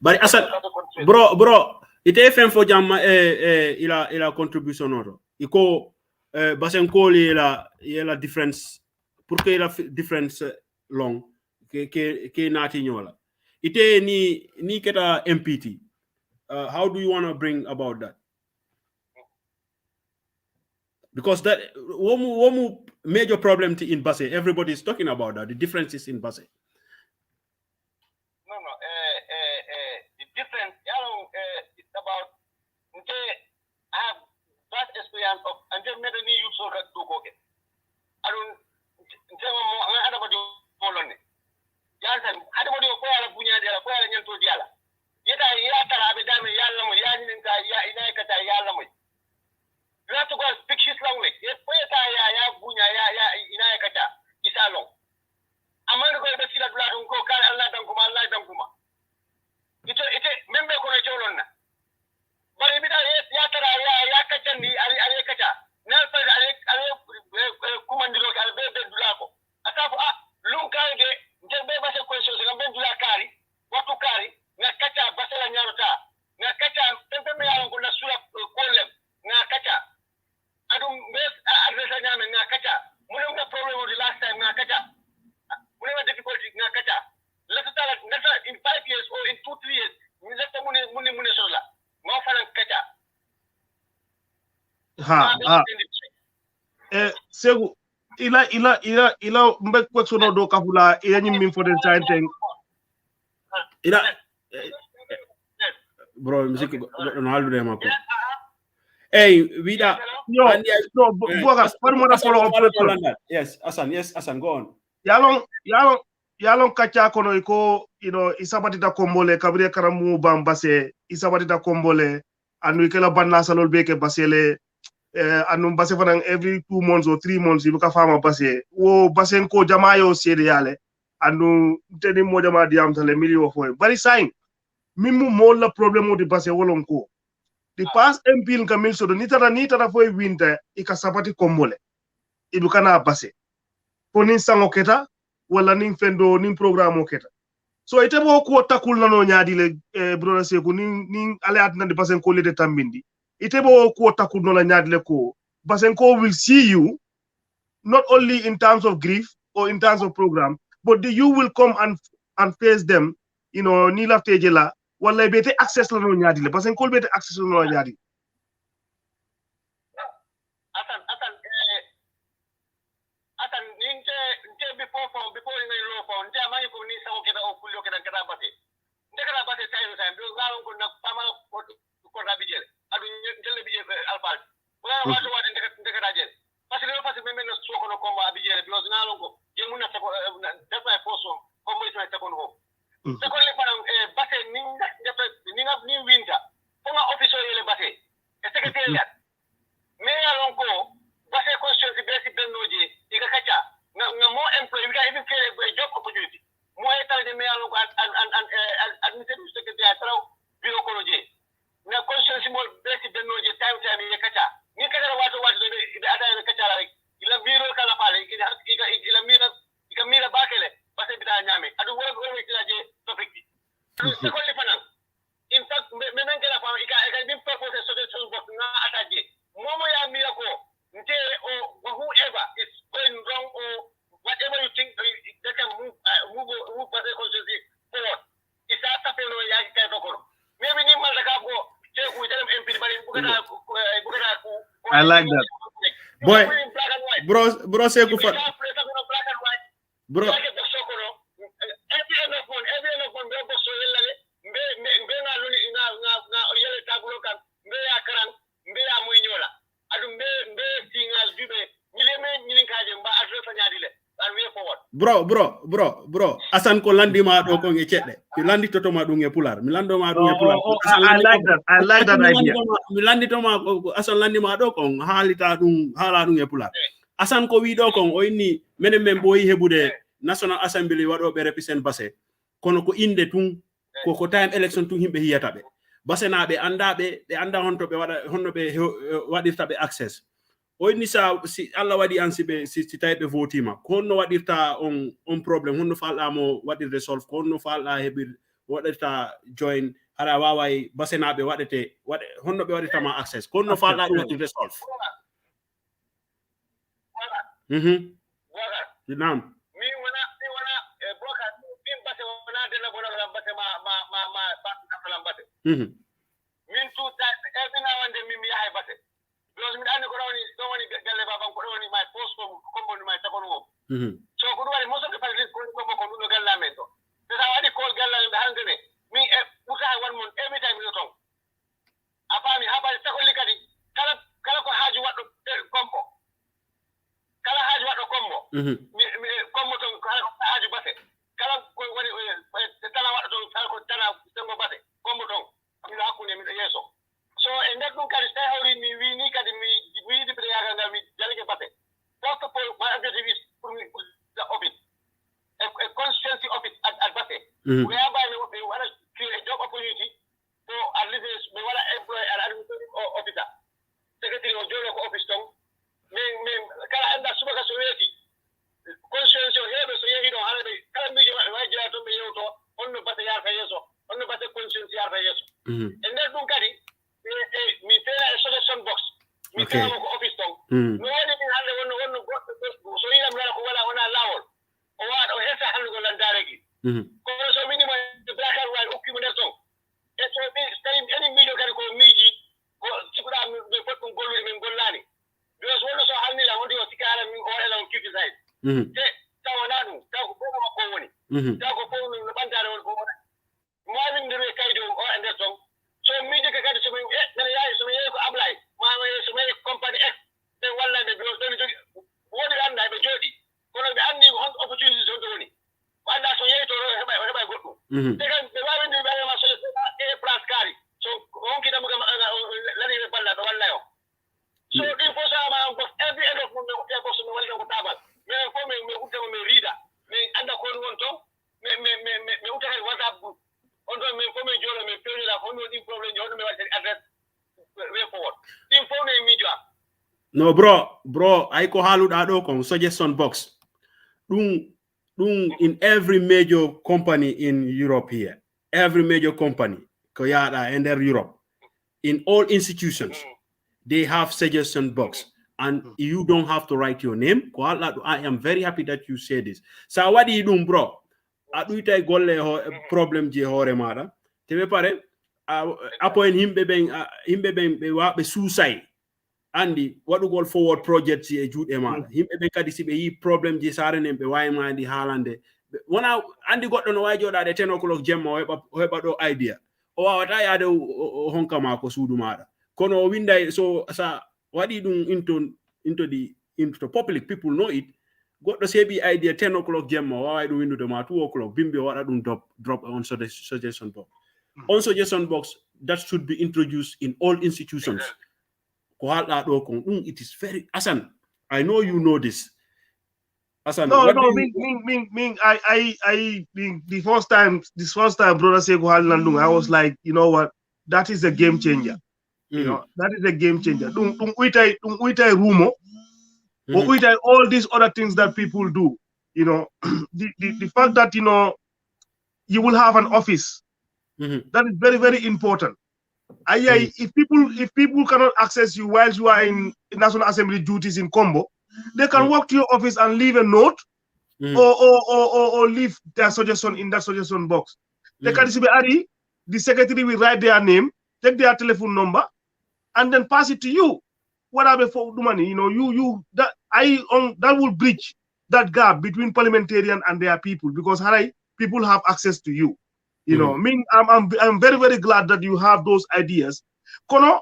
bari Asan bro ite fen fo jam ila contribution oro iko basen ko la difference pour que la difference long ke nati nyola ite ni keta MPT how do you want to bring about that? Because that one major problem in Basse, everybody is talking about that. The differences in Basse. No. The difference, it's about. I have vast experience of, and then made a new youth so to go get. I don't. I don't know. Yansan, I don't know where I punya dia, where I nyanto dia. Yeta yata abedame yalla mo yani nka ya inaikata yalla mo. You have to go and speak his language. Yes, ya bunya ya inaikata isalong. Amanda go be sila dula ko kala Allah dan kuma. Ito membe ko re cholonna. Bari bida ya tara ya kacha ni ari kacha. Nal pa ari kuma ndilo kala be dula ko. Atafu lunkange njebe ba se question se ngambe dula kari, watu kari na kacha basela nyarota. Na kacha tempe me ya ko na sura kolem. Na kacha adum mes adresa nyame na kacha munem na problem of the last time na kacha munem na difficulty na kacha let's start in 5 years or in 2-3 years mune sola ma fana kacha segu ila mbek ko sono do kafula ila nyim for the time thing ila bro music no haldu de mako. Hey, Vida. Yes, Asan, go on. Yalong kacha kono iko, isabatita kombole, kabire karamu bambase, isabatita kombole, anu ikela banna salol beke basele, anu base fanang every 2 months or 3 months, ibuka fama base, wo base nko jamayo sede yale, anu teni mo jama diam tale mili wafo. Bari sign, mimu mola problemo di base wolonko. The past MP in Camille so nitara for winter ika sapati kombole ibukana base ponin sango keta wala ning fendo ning program keta so ite bo ko takul nano nyaadi le brother seku ning ale atna de basen ko lede tambindi ite bo ko takul no la nyaadi le ko basen ko will see you not only in terms of grief or in terms of program but you will come and face them ni la tejela wala bete access la no nyaadi le parce que ko bete access la no nyaadi atan ninte before in law for nte amani ko ni sawo keda o kullo keda keda bate nte keda bate tayo time do ngalon ko nak pama ko rabijel adu jelle bijel alfal wala wadu nte keda jel parce que même no soko no combat abijel because ngalon ko jemuna ta ko that's my first one ko mo ita ta ko ho second le panam base ni winter ko ma officer yele base secretariat me yalon ko base question ci basic bennoje ika kacha nga mo employee we can even create a job opportunity mo eta de me yalon ko administrative secretariat traw biro ko loje na question ci mo basic bennoje time ye kacha ni kacha wato de ada kacha rek ila biro kala pale ila mira bakele base bita nyame adu wo ila je topic ko le fanan in fact me ngela fa ika bin propose solution box na ataje momo ya mira ko nte or whoever is going wrong or whatever you think they can move the consciously forward is after pelo ya ka dokoro maybe ni mal ka ko je ku dem MP bari bugada ku I like that boy bro say ku fa bro every enough one go so yelale mbe na luni na yele tagulo kan mbe ya karan mbe ya muy nyola adu mbe singal jube nyileme nyilin kaje mba adresa nyaadi le and way forward bro. Asan ko landi ma do ko nge chede. Mi landi toto ma dunge pular. Mi lando ma dunge pular. I like that. I like that idea. Mi landi to ma asan landi ma do ko halita dum hala dunge pular. Asan ko wi do ko o inni menen men boyi hebude National Assembly wado be represent base. Kono ko inde tun ko time election tun himbe hiyata be. Base na be anda honto be wada honno be wadirta be access. Oni sa si alla wadi ansibe si taybe votima kono wadirta on problem honno falla mo wadi resolve kono falla hebir wadirta join hara wawai basenabe wadete honno be wadita ma access kono falla wadi resolve Nam mi wana broka mi base wana de na bona base ma base min two times every now and then mi hay base because mi andi ko woni galle babam ko woni my post ko woni my tabon wo so ko woni most of the family ko no galla men to so sa wadi call galla be hangene mi buta one month every time you talk abami habari takoli kadi kala ko haaju waddo kombo kala haaju waddo kombo mi kombo to kala ko haaju base kala ko woni tala waddo kala ko tala tengo base kombo to mi hakune mi yeso so and that kadi stay hawri mi wi ni kadi mi di preyaga ngal mi jalike base first of all my objective is for me the office a constituency office at base whereby we want to create a job opportunity for at least we want to employ an administrative officer secretary of job office tong me kala anda subaka so weti constituency hebe so yehi do halabe kala mi jo wa jira to me yoto onno base yar fa yeso onno base constituency yar fa yeso and that kadi mi tela a solution box mi tela ko office tong no woni mi hande wonno so yilam la ko wala wona lawol o wado hesa hande ko lan daregi ko so minimo de black and white okki mo der tong e so mi stay any media kadi ko miji ko sikuda mi fotum gollude min gollani because wonno so halni la wondi o tikala min o ela on kifi side te tawona dum taw ko ko woni taw ko no bandare won ko wona mo min de kaydo o ender tong so miji ka kadi so mi yayi so mi yayi ko ablay ma so mi company x te walla be do jogi wodi anda be jodi kono be andi on opportunity so woni wanda so yayi to heba goddo te kan be wawi ndi be ma so e place kari so on ki damu ga lani be balla do walla yo so il faut ça ma on every end of me e ko so mi walla ko tabal me ko me utte me reader me anda ko won to me utte hay whatsapp on do me ko me jolo me pere la on di problem yo me wala address way forward tim fo ne media no bro ay ko haluda do ko suggestion box dum in every major company in Europe here every major company ko yada in Europe in all institutions they have suggestion box and you don't have to write your name ko I am very happy that you say this sa wadi dum bro adu tay golle problem je hore mada te be pare appoint himbe ben be wabe suicide andi wadugol forward project e juude mada himbe be kadi sibe yi problem je sarene be way mandi haalande wona andi goddo no way jodade 10 o'clock jemma heba do idea o wawata yaade honka ma ko suudu mada kono winday so sa wadi dum into the public people know it goddo sebi idea 10 o'clock jemma waway do windude ma 2 o'clock bimbe wada dum drop on suggestion box on suggestion box that should be introduced in all institutions it is very Asan I know you know this Asan no Ming I the first time brother say I was like, you know what, that is a game changer. You know, that is a game changer. Dum uitai rumo or uitai all these other things that people do, you know. the fact that, you know, you will have an office, that is very, very important. If people cannot access you while you are in National Assembly duties in Combo, they can walk to your office and leave a note or leave their suggestion in that suggestion box. They can see the secretary will write their name, take their telephone number, and then pass it to you. Whatever for the money, you know, that will bridge that gap between parliamentarian and their people, because people have access to you. You know, I'm very, very glad that you have those ideas. Kono,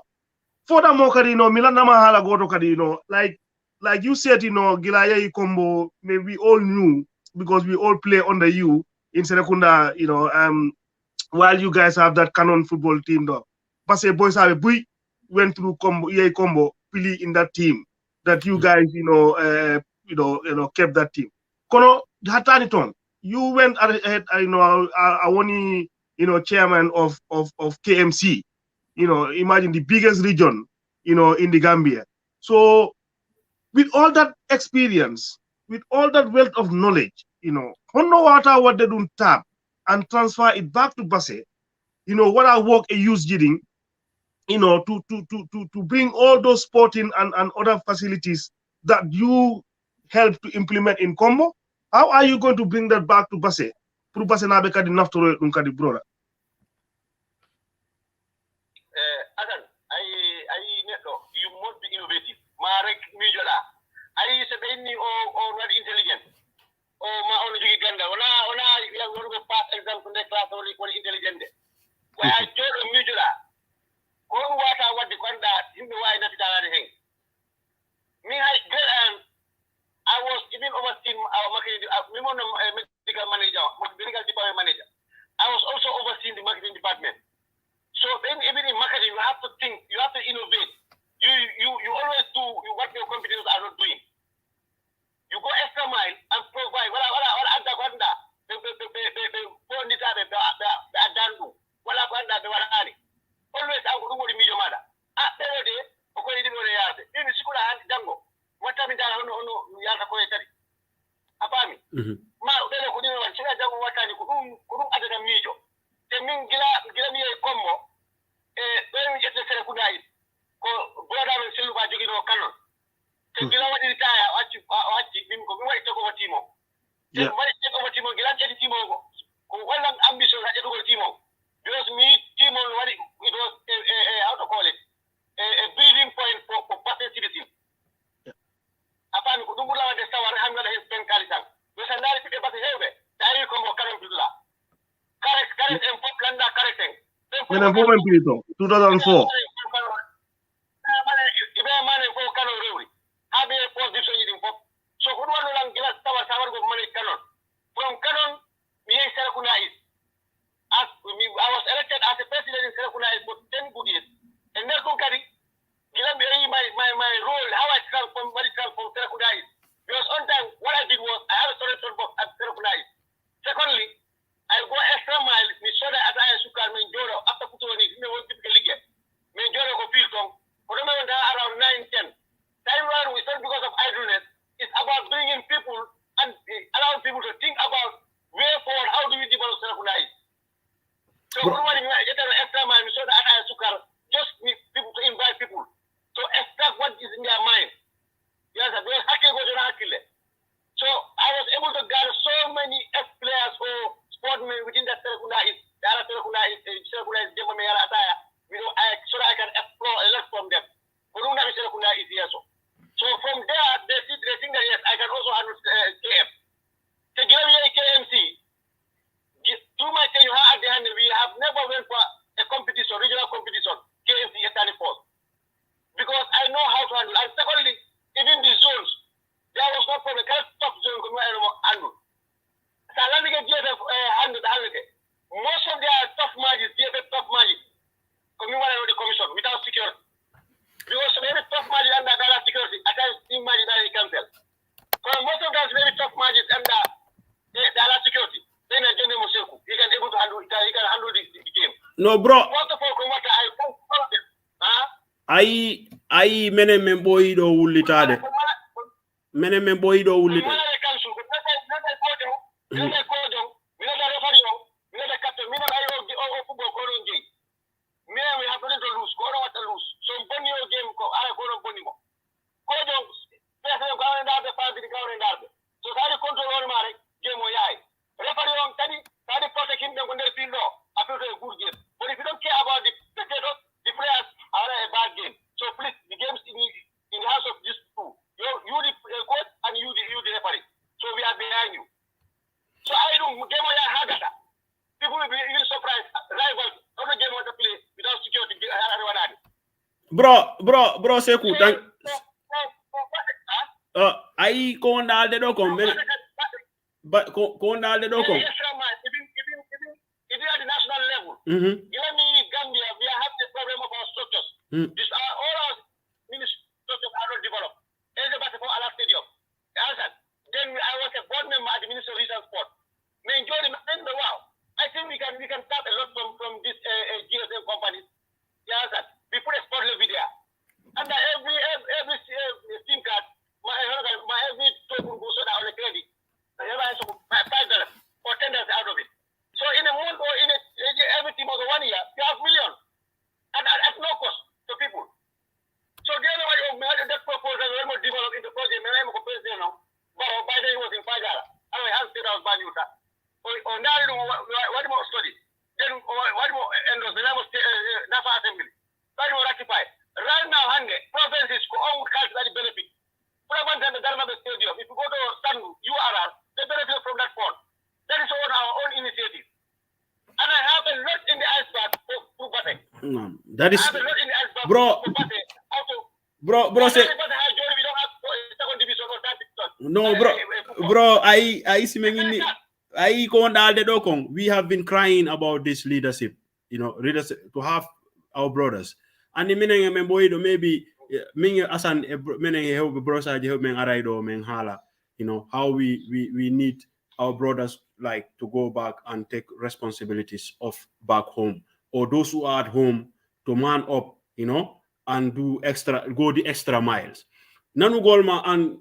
furthermore, you know, Milana Mahala Goto, you know, like you said, you know, Gilaya Kombo, maybe we all knew because we all play under you in Serekunda, while you guys have that canon football team though. Parce boys have went through combo Pili in that team that you guys kept that team. Kono hatani ton. You went ahead, Awoni, chairman of KMC. Imagine the biggest region, in the Gambia. So with all that experience, with all that wealth of knowledge, what they don't tap and transfer it back to Basse, what I work a use getting, to bring all those sporting and other facilities that you help to implement in Combo. How are you going to bring that back to Basse? Pour Basse na be kadi naftoro dum kadi brother. Adan, I you must be innovative. Marek Mijola. I say any or not intelligent. Ma on jogi ganda. Ona ya go pass exam from the class or intelligent. Why I join Mijola. Ko wata wadde konda himbe way na fitala de hen. Me I was even overseeing our marketing medical manager, medical department manager. I was also overseeing the marketing department. So then even in marketing, you have to think, you have to innovate. You always do what your competitors are not doing. You go extra mile and provide always I would do the mother. What time is that? No, Yaka Koetari. Apami. Ma, then I couldn't want to know what I couldn't add a major. The Min Gilami combo, when we get the Sekunai, brother and Silva Jugino Canon. The Gilama retire, what you take over Timo. Then why take over Timo, Gilan Timo, one ambition at Timo. Because me, Timo, what it was, how to call it, a breeding point for positivity. Apaan ko dumula de sawar xam nga def ben kalisan do sa ndari fi ba hewbe tayi ko mo karam dula correct en pop landa correct Menen fo men pilito 2004 ibe mane ko kano rewi habe position yi dim pop so ko wonu lan gila sawar go mane kanon from kanon mi yey Serekunda East I was elected as a president in Serekunda East for 10 good years and then ko kadi my role, how I transform Serekunda East. Because on time, what I did was I have a solution box at Serekunda East. Secondly, I go extra mile, me show that I sukar me joro after kutoni me won't typically get. Me joro go feel come. For the moment around 9-10. Time where we start because of idleness, it's about bringing people and allowing people to think about where forward, how do we develop Serekunda East. So for one get an extra mile, me show that I sukar, just need people to invite people. So extract what is in their mind. Yes, because so I was able to gather so many ex-players or sportsmen within that Serekunda East. Serekunda East, so that I can explore a lot from them. So from there, they think that yes, I can also handle KM. So KMC, through my tenure at the handle, we have never went for a competition, regional competition, KMC is standing forth. Because I know how to handle. And secondly, even the zones, there was no problem. Can't stop zone handle. So let me get GFF handle. Most of their tough margins, GFF tough margins, the commission without security. Because very tough margins under dollar security, at times team margin that they can tell. So most of those very tough margins under dollar security, then I join Moseku. He can able to handle. He can handle the game. No, bro. First of all, I can't follow them. Ai mene memboyi do wullitade mene memboyi do wullitade but if you don't care about the spectators, the players are a bad game. So please, the games in the hands of these two. You the coach and you the referee. So we are behind you. So I do game on your hand. People will be even surprised. Rivals, other game on the play without security. Bro, Seku, thank. I go on all the document. But Kondal the Doko. Extra mile, even at the national level. Mm-hmm. Even in Gambia, we have the problem of our structures. These are all our ministry structures are not developed. There's a battle for Ala Stadium. You understand? Then I was a board member at the Ministry of Youth and Sport. Me enjoy the wow. I think we can tap a lot from this GSM companies. You understand? We put a sport level there. And every SIM card, my every token goes on the credit. $5 or $10 out of it. So in a month or in every team of 1 year, you have millions. And at no cost to people. So the other way that proposal was more developed in the project, and I'm a president now. But by then it was in $5. I mean, I said I was bad news. Or now, what more study? Then what more endorse? Then I was Nafa Assembly. What more ratify? Right now, provinces own cultural benefit. Put the Darnabe Stadium. If you go to Sandu, URR, they benefit from that fund. That is our own initiative. And I have a lot in the iceberg to Bate. That is, I have a lot in the iceberg bro. to Bate. Bro, say. No, bro. I see me. I go on the Dokong. We have been crying about this leadership. You know, leadership to have our brothers. And the meaning maybe me as an meaning help brothers help me araido men hala. You know how we need our brothers like to go back and take responsibilities of back home, or those who are at home to man up, you know, and go the extra miles. Nanu golma and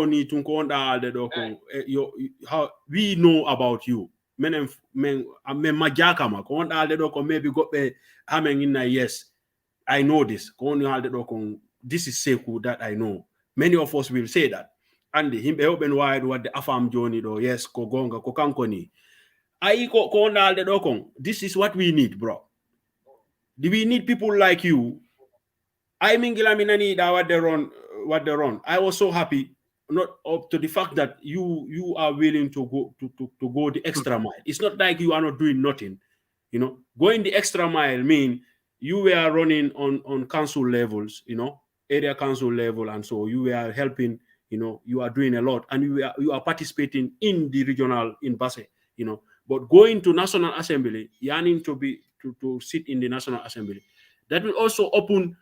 ni tunkonda de doko how we know about you. Men majaka ma konda de doko maybe got be hamen in yes. I know this. This is Seku that I know. Many of us will say that. And him open wide what the afam journey do yes kogonga kokankoni. This is what we need, bro. Do we need people like you? I mean what they run. I was so happy, not up to the fact that you are willing to go the extra mile. It's not like you are not doing nothing. You know, going the extra mile mean you were running on council levels, you know, area council level, and so you were helping, you know, you are doing a lot, and you are participating in the regional in Basse, you know, but going to National Assembly, yearning to sit in the National Assembly, that will also open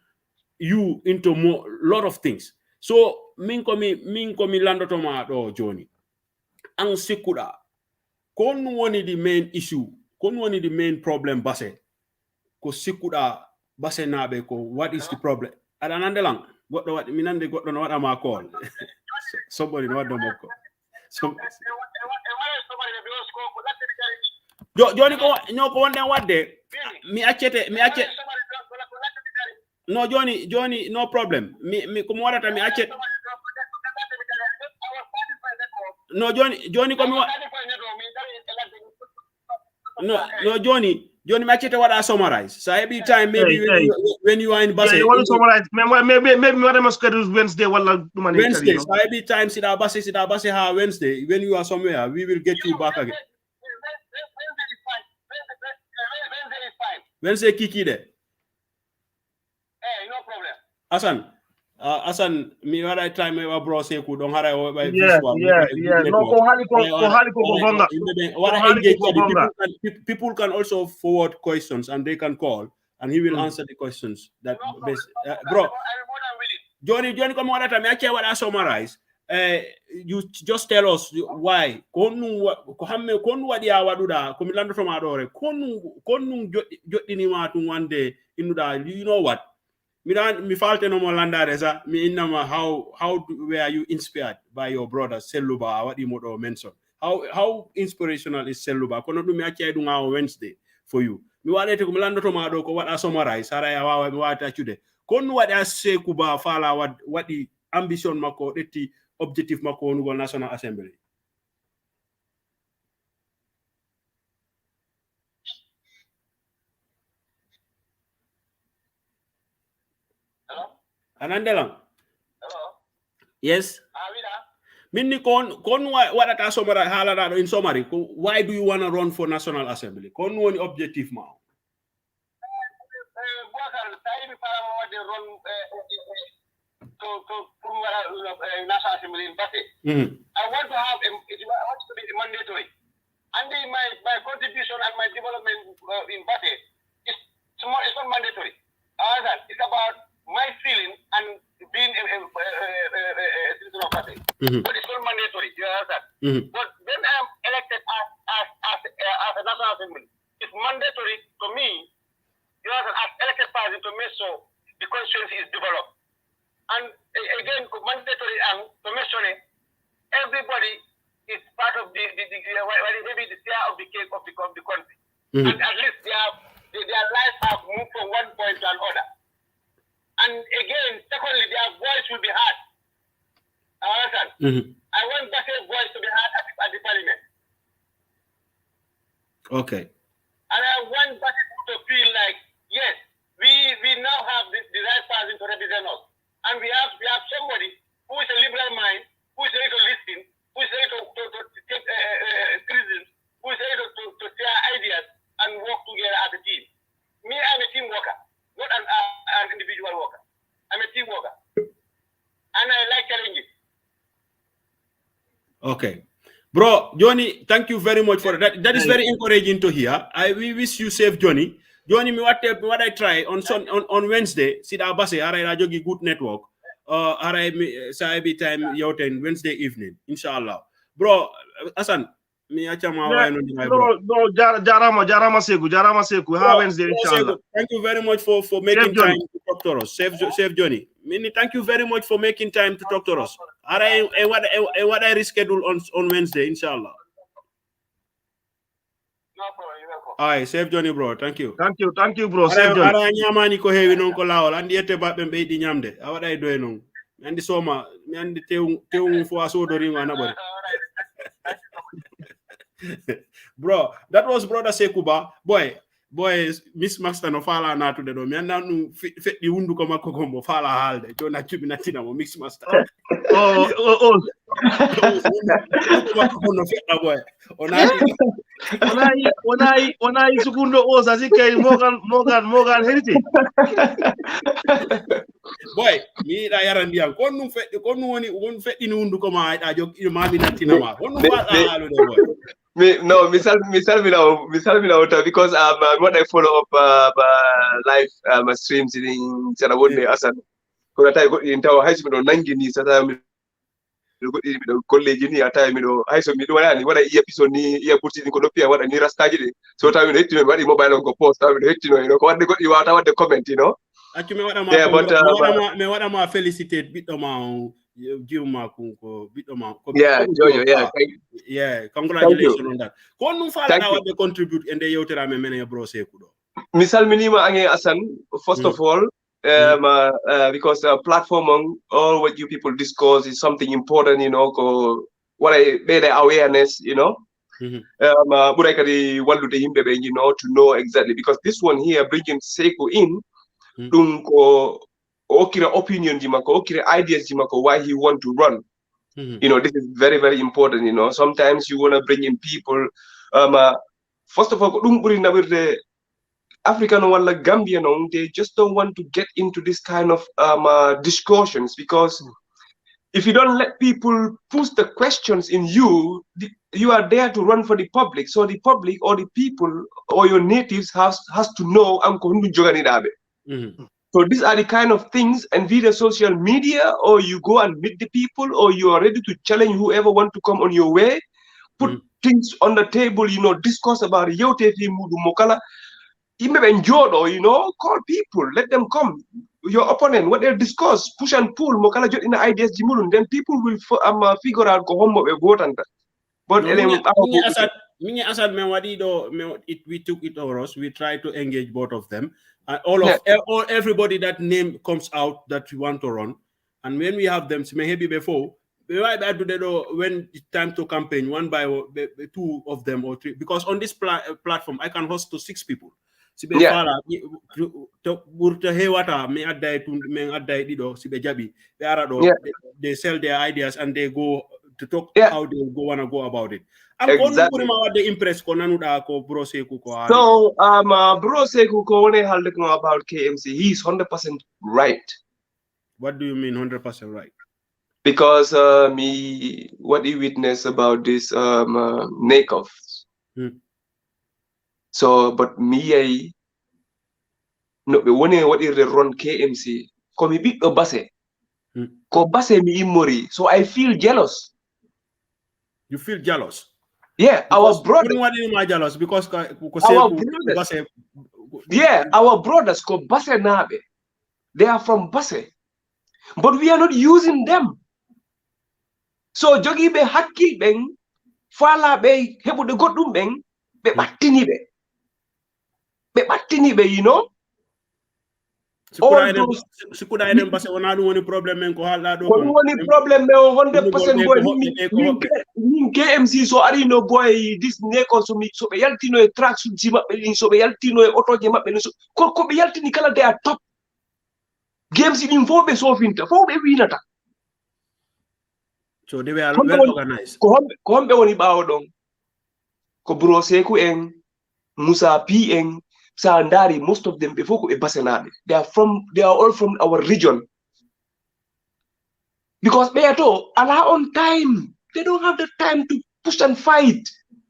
you into lot of things. So min komi lando toma do Johnny. Ang sikuda. Kon woni the main issue, kon woni the main problem Basse. Ko sikuda Basse nabe ko what is the problem? Adanandelang. What minande got what am I call? Somebody know what the moko. Johnny ko no ko wonde wadde mi accete no Johnny no problem mi ko wadata mi accete no Johnny ko mi no Johnny mi accete what I summarize so every time maybe when you are in Basse you want to summarize maybe what I must schedule Wednesday Wednesday so every time sida Basse ha Wednesday when you are somewhere we will get you back again. Wednesday kiki de. No problem. Asan, mi wada time we bro say ku don hara by no ko haliko gonga. People can also forward questions and they can call and he will answer the questions that bro. Johnny come on time I what I summarize. You just tell us why konu wadia waduda komilando from adore konu jotini matu one day inuda you know what mi falte no mo landare sa mi inama how were you inspired by your brother Seluba what you modo mention how inspirational is Seluba kono dum mi acce du ngawo Wednesday for you mi wadete ko milando to ma do ko wada summarize sara ya wawa mi wata tude konu wada Seku ba fala wadi ambition mako detti objective mako on National Assembly. Hello? Anandelang. Hello? Yes. Minni kon what ata summary halada in summary why do you want to run for National Assembly? Kon woni objective ma. To National Assembly in Basse. I want to be education and my development in Bate, it's not mandatory. It's about my feeling and being a citizen of Bate. But it's not mandatory. You understand? But when I'm elected as a national assembly, it's mandatory to me, you know, as elected person to make sure the constituency is developed. And again, mandatory and to make sure everybody is part of maybe the share of the cake of the country. And at least their lives have moved from one point to another. And again, secondly, their voice will be heard. I want that voice to be heard at the parliament. Okay. And I want that to feel like, yes, we now have the right person to represent us. And we have somebody who is a liberal mind, who is ready to listen, who is ready to take criticism, who is ready to share ideas and work together as a team. Me, I'm a team worker, not an individual worker. I'm a team worker. And I like challenges. Okay. Bro, Johnny, thank you very much for that. That is very encouraging to hear. We wish you safe, Johnny. Johnny, what I try on Wednesday, see that bus, I jogi good network. Every time your time Wednesday evening, inshallah. Bro, Asan, me achama no, jarama seku. Have Wednesday, inshallah. Thank you very much for making time to talk to us. Safe Johnny. Mini, thank you very much for making time to talk to us. What I reschedule on Wednesday, inshallah. No problem, you're welcome. All right, safe Johnny, bro. Thank you. Thank you, bro. Safe Johnny. Ara nyamani ko hewi non ko lawol andi ette babbe be di nyamde. A wada do non. Andi soma, mi andi tew fo asodo ringo anabari. Bro, that was brother Sekuba. Boy, Miss Master no fala na to the do. Mi anda nu fet di hundu ko makko ko mo fala halde. To na tubi na tina mo Miss Master. Oh. Boy. Onai segundo osa sikay Morgan heritage. Boy, mi da yaran diam kon nu woni won feddi ni hundu ko ma da jog ma bi natina ma. Won nu fala halu de boy. Misal mina because what I follow up live streams in Sarabonde Asan. Ko ta go in taw hayso do nangini sata mi do college ni ata mi do hayso mi do wala ni wala episode ni puti ni ko do pia wala ni rastaji de so ta mi do hettino wadi mobile ko post ta mi do hettino ko wadde go wata wadde comment Accu me wada ma felicitate biddo ma jiwma ko biddo ma ko Jojo congratulations on that ko num fala da wadde contribute and they yewtera me mena bro Seku do misal minima ange Asan first of all because platform all what you people discuss is something important, you know, what I made awareness, you know. You know, to know exactly because this one here bringing Seku in okira opinion jimako, okira ideas jimako why he want to run. You know, this is very, very important, you know. Sometimes you want to bring in people first of all African or like Gambian, they just don't want to get into this kind of discussions because if you don't let people push the questions in you, you are there to run for the public. So the public or the people or your natives has to know So these are the kind of things, and via social media, or you go and meet the people, or you are ready to challenge whoever want to come on your way, put things on the table, you know, discuss about Mokala. You know, call people, let them come. Your opponent, what they discuss, push and pull, Mokala jot in the ideas, then people will figure out go home and but we took it over us. We try to engage both of them, and everybody that name comes out that we want to run, and when we have them, maybe before. When it's time to campaign, one by two of them or three, because on this platform I can host to 6 people. They sell their ideas and they go to talk how they wanna go about it. Exactly. Bro Seku about KMC, he's 100% right. What do you mean 100% right? Because what he witnessed about this NACOF, So, but me, no, when what is the run KMC? Come me bit base. Ko base me imori. So I feel jealous. You feel jealous? Yeah, because our brothers. Why am I jealous? Because Our brothers. Yeah, our brothers ko base nabe. They are from base. But we are not using them. So jogi be hakil beng, fala be hebu de godum beng, be batini be. Be batini be, you know? All those Sikuda enen base wana du woni problem men ko halda do kon woni problem me 100% boy min KMC so ari no boy this neko so mi so be yaltino e track su jima be so be yaltino e auto je mabbe so ko be yaltini kala de a top games in fo be so finta fo be winata. So they were well organized. Ko hombe woni bawo don ko bro seku en Musa P en Sandari, most of them before ko basenabe. They are all from our region. Because they are allow on time. They don't have the time to push and fight.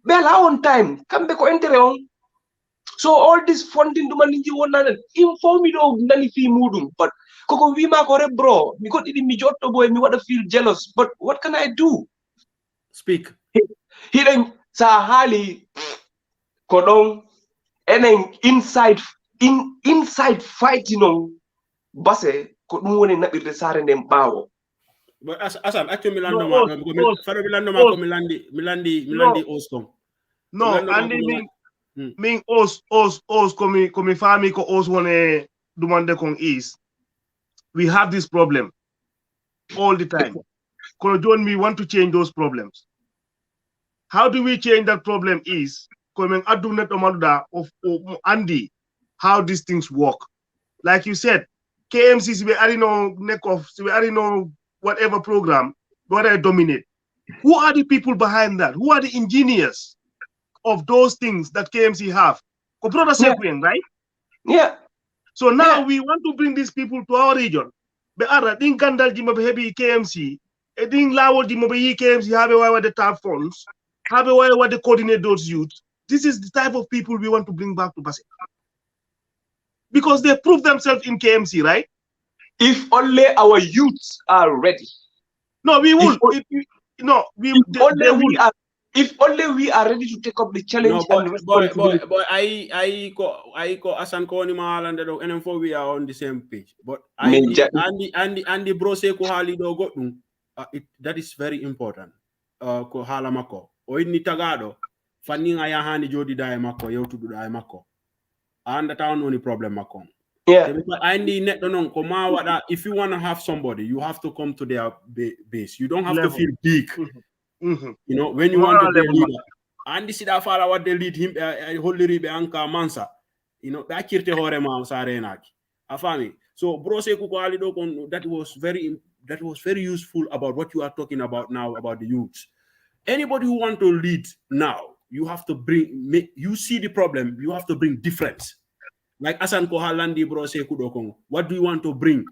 They allow on time. Come back enter on. So all this funding to manage you one inform me do nani fi mudum. But koko wima kore bro. Because it mi jotto boy me wanna feel jealous. But what can I do? Speak. Hiring sahali kodong and inside fighting on base ko dum woni nabirde sare ndem bawo. But asan accio Milando ma faro Milando ma ko Milandi Ostom. No, andi min os komi fami ko os wone dumande kon is we have this problem all the time. Kono John, we want to change those problems. How do we change that problem is coming of Andy, how these things work. Like you said, KMCs, we already know neck off, we already know whatever program, what I dominate. Who are the people behind that? Who are the engineers of those things that KMC have? Right? Yeah. So now we want to bring these people to our region. But other thing Gandal Jimobe heavy KMC, a thing Lawo Jimobe KMC have a way the tap funds, have a way what they coordinate those youths. This is the type of people we want to bring back to Base. Because they prove themselves in KMC, right? If only our youths are ready. No, we will. If only we are ready to take up the challenge and responsibility. Boy, I go Asan ko ni malande do enen fo we are on the same page. But Andy bro say ko hali do godum. That is very important. Ko hala mako. O ni tagado. Fanninga ya hani jodi da mako yewtudu da mako anda town only problem mako. Yeah, I need net non koma wada. If you want to have somebody, you have to come to their base. You don't have to feel big. You know, when you want to be a leader, and this is that far what they lead him holy ribe anka mansa, you know, that kirte hore ma sarenaki afami. So bro say ko ali do kon that was very useful about what you are talking about now about the youths. Anybody who want to lead now, you have to you see the problem, you have to bring difference. Like Asan Kohalandi bro say kudokong, what do you want to bring?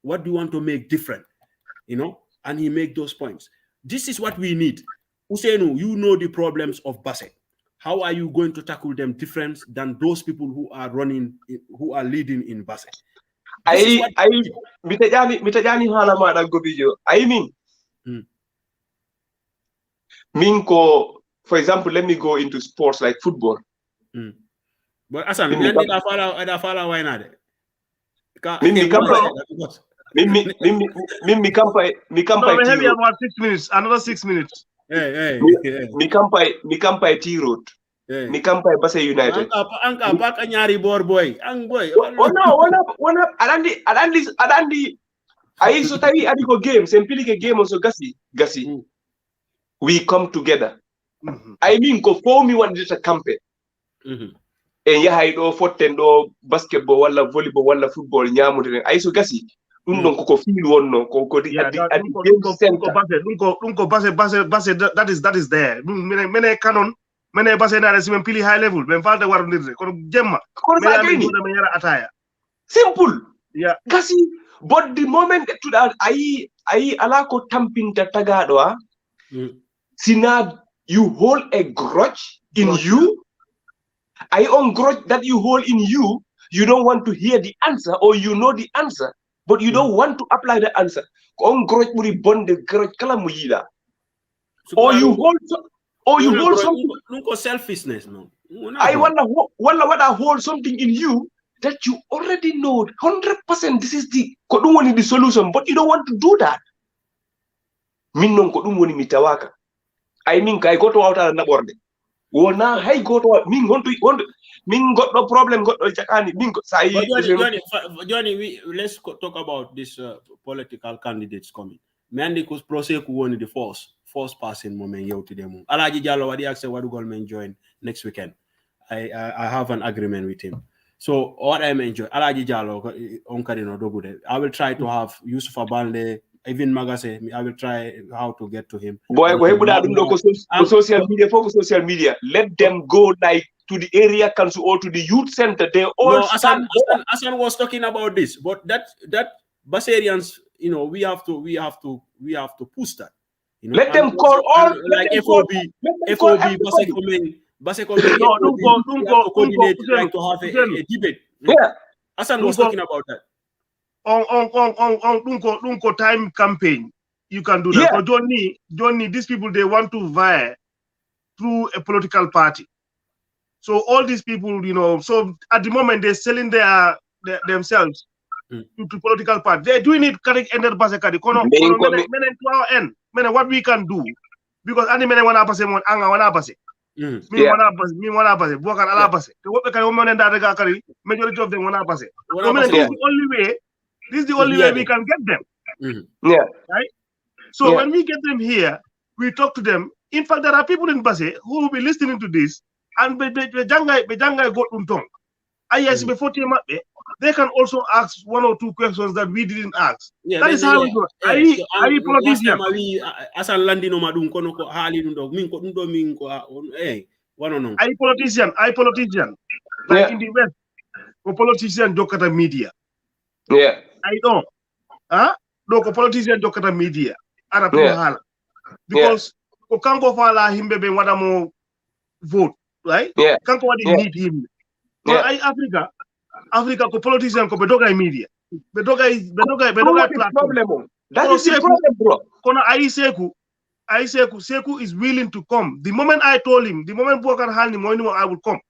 What do you want to make different? You know, and he make those points. This is what we need. Usainu, you know the problems of Basse. How are you going to tackle them different than those people who are leading in Basse? Mitajani halama da gobijo. I mean for example, let me go into sports like football. But Asan, mi fala why not? Mi kampai. No, we have about 6 minutes. Another 6 minutes. Hey. Mi kampai T Road. Mi kampai Basse United. Anka back anyari boy. Ang boy. One up. Adandi. I so tari adiko game. Sempili ke game also gasi. We come together. I mean, ko for me one just a campaign. And yeah, I do football, basketball, wala volleyball, wala football. Nyamu I so gasi. Ko feel one no. Ko at the center. Basse. That is there. Mene canon. Mene Basse na resi pili high level. Men falta waru ndirre. Ko jemma. Mene ataya. Simple. Yeah. Gasi. But the moment to that, I alako tampin tatagadoa. Sina, you hold a grudge in you. I own grudge that you hold in you. You don't want to hear the answer, or you know the answer, but you don't want to apply the answer. On grudge muri bonde grudge kala muyida. Or you hold something. No selfishness, no. I wonder what I hold something in you that you already know 100%. This is the solution, but you don't want to do that. Minnon ko dum woni mitawaka. I mean, I got to out and naborde. Wona hay got to min got no problem, got no jakani, min sai. Johnny, let's talk about this political candidates coming. Mandi kus process ku woni the first passing moment yow to them. Alaji Jallo wadi akse wadu government join next weekend. I have an agreement with him. So what I'm enjoying, Alaji Jallo on Kadino Dogude. I will try to have Yusuf Abande, even Magase. I will try how to get to him. Boy, social media, focus social media. Let them go like to the area council or to the youth center. They all Asan was talking about this, but that Basarians, you know, we have to push that. You know, let them call all like FOB, Basekomeng, don't coordinate like to have a debate. Yeah, Asan was talking about that. On time campaign, you can do that. Yeah. But Johnny, these people, they want to vie through a political party. So all these people, you know, so at the moment they're selling themselves to political party. They're doing it correct ended basekadi. What we can do, because any mene wana pase mon anga wana pase. Me wana pase. Bokar ala pase. What we can women that kari majority of them wana pase. So this is the only way. This is the only way we can get them. Yeah. Right? So when we get them here, we talk to them. In fact, there are people in Base who will be listening to this and be jangai got untong. Before they can also ask one or two questions that we didn't ask. Yeah, that is how we do it. I politician. Asan landino madum kono ko hali ndo min ko I politician. Like in the West, a politician jokata media. Yeah. I don't. No, a politician jokata media. Because Okango Fala himbe be wadamo vote, right? Yeah. Kanko wadi need him. But Africa ko politician ko bedoga media. Bedoga platform. That is the problem, bro. Kono Seku is willing to come. The moment I told him, the moment Bokar Halni Moinimo, I will come.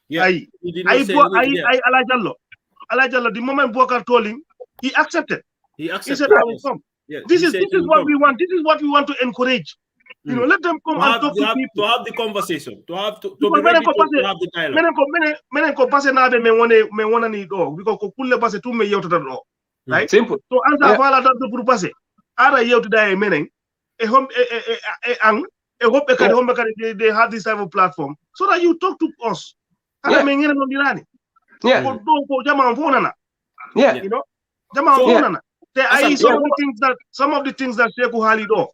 Yeah. Alajallo, the moment Bokar told him, he accepted. He said, I will come. Yeah, this is what we want. This is what we want to encourage. You know, let them come and talk to people. To have the conversation. To be ready to have the dialogue. Menen ko passe na be me wona ni do because ko kulle passe tu me yewta do. Right? Simple. So answer fala dat pour passe. Ara yewta da menen e hom they have this type of platform so that you talk to us. Yeah. Yeah. Ko jama fonana. Yeah. You know? Jama fonana. Some of the things that Sheku Hali do.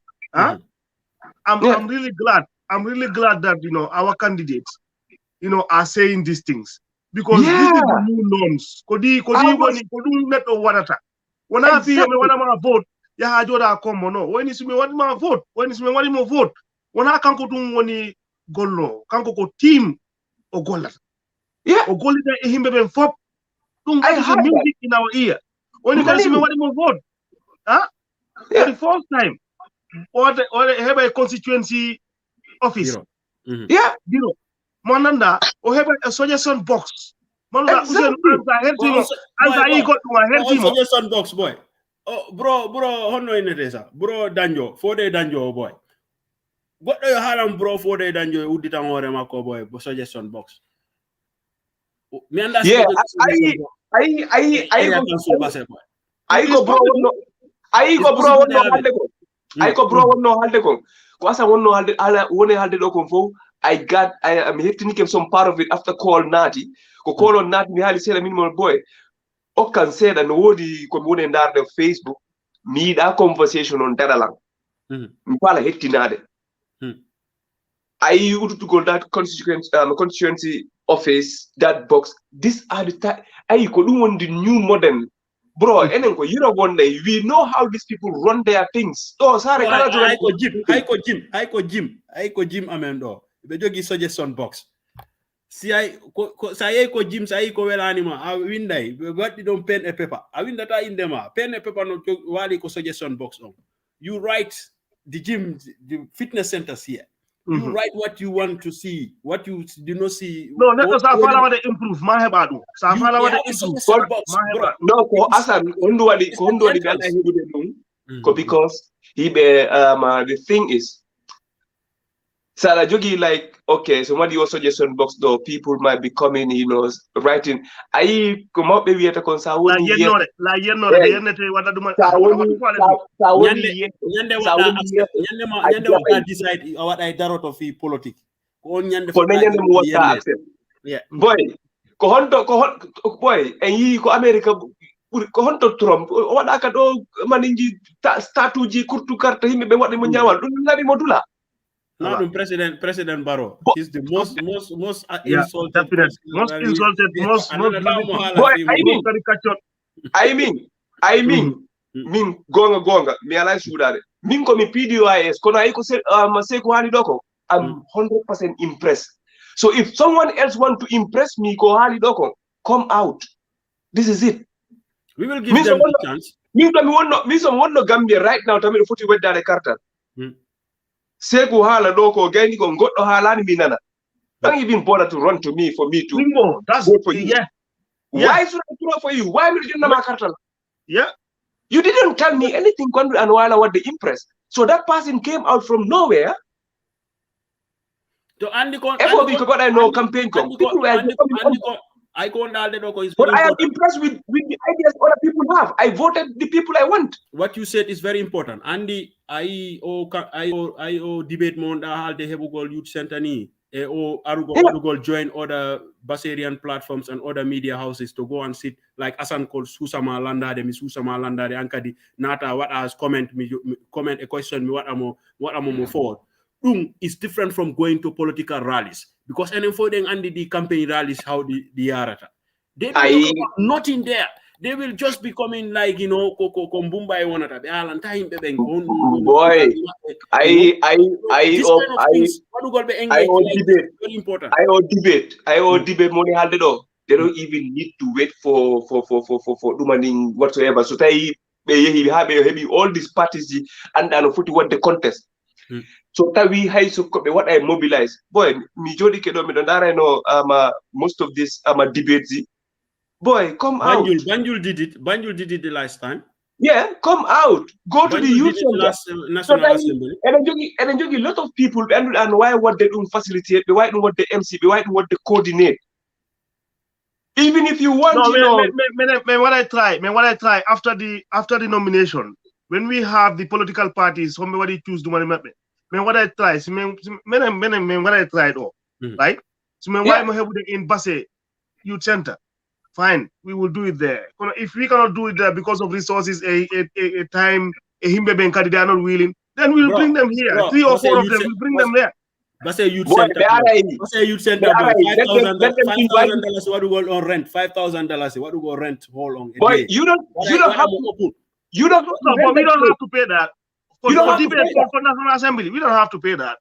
I'm really glad. I'm really glad that, you know, our candidates, you know, are saying these things because this is the new norms. Kodi neto wadata. When I feel me wana vote, ya hajoda komo no. When is me wana vote, when is me wana vote. When I can't go to woni gollo, can't go team or golla. Yeah. Or golla himbe ben fop. That is the music in our ear. When you can see me wana vote, for the first time. Or have a constituency office. Yeah. Mananda or have a suggestion box. Mananda suggestion box, boy. Oh, bro, hono inetesa. Bro, danjo, 4-day danjo, boy. What do you have, bro, 4-day danjo? Udita ngore mako, boy. Suggestion box. Me understand. I am hitting some part of it after call Nati. Call on Nati, Mihali said a minimal boy. Okan said and Wodi Commune and the Facebook need a conversation on Teralang. Mpala hitting I used to go that constituency office, that box. These are the time I could want the new modern. Bro, you don't want we know how these people run their things. Oh, sorry, I go gym amendo. Bejogi suggestion box. Si ay ko Jim say ko welanima a winday waddi don pen e paper a windata indema pen e paper no wali ko suggestion box on. You write the gym, the fitness centers here. You write what you want to see, what you do not see. No, let us follow the improve. Mahebadu. Follow the improve. No, ko asan undu wadi dala hebude dum. Because the thing is, Sarah Jogi, like, okay, somebody your suggestion box though, people might be coming, writing. I come up maybe at a concern. La yenore, decide what I darot of politic. Yeah. Boy, boy, and ye go America ko Trump, what I can do maninji statuji kurtu karta him be what the munyawan, modula. No, President Barrow. He's the most insulted. Most insulted. Most gonga. Me alai sudare. Min ko mi PDOIS. Kono ay ko se ko hani doko. I'm 100% impressed. So if someone else want to impress me, ko hani doko, come out. This is it. We will give them a chance. Me some no Gambia right now. Tami no futi wedda karta. Seku hala doko gani ko goddo halani minana. Don't even bother to run to me for me to vote for you. Yeah. Why should I vote for you? Why will you not cartel? Yeah. You didn't tell me anything and while what they impressed. So that person came out from nowhere. To Andy because I know campaign come. I go on the doko is. But I am impressed with the ideas other people have. I voted the people I want. What you said is very important. Andy, I debate monda hal de hebugol youth center ni o arugol join other Basarian platforms and other media houses to go and sit like Asan called Susama Landa de Susama Landa de Ankadi Nata what has comment a question me what I'm forward. Is different from going to political rallies because any for them and the campaign rallies how the arata. They don't nothing there. They will just be coming like Kombumba I want to be Alan time boy. I debate money handed off. They don't even need to wait for doing whatsoever. So they have all these parties and what the contest. So that we high so what I mobilize. Boy, majority kedo me don't know most of this debates. Boy, come out. Banjul did it the last time. Yeah, come out. Go to the youth center. National Assembly. And then a lot of people and why what they don't facilitate, why don't what the MC, why don't what they coordinate. Even if you want what I try after the nomination, when we have the political parties, somebody choose the money what I try, what I tried right? So why am I in Basse Youth Center? Fine, we will do it there. If we cannot do it there because of resources, a time, a Himbe Benkadi, they are not willing, then we'll bring them here. 3 or 4 of them, we'll bring them there. That's a youth center. That's a youth center. $5,000 what do go on rent? $5,000 what do go rent whole on a day? You don't have to pay that. For National Assembly, we don't have to pay that.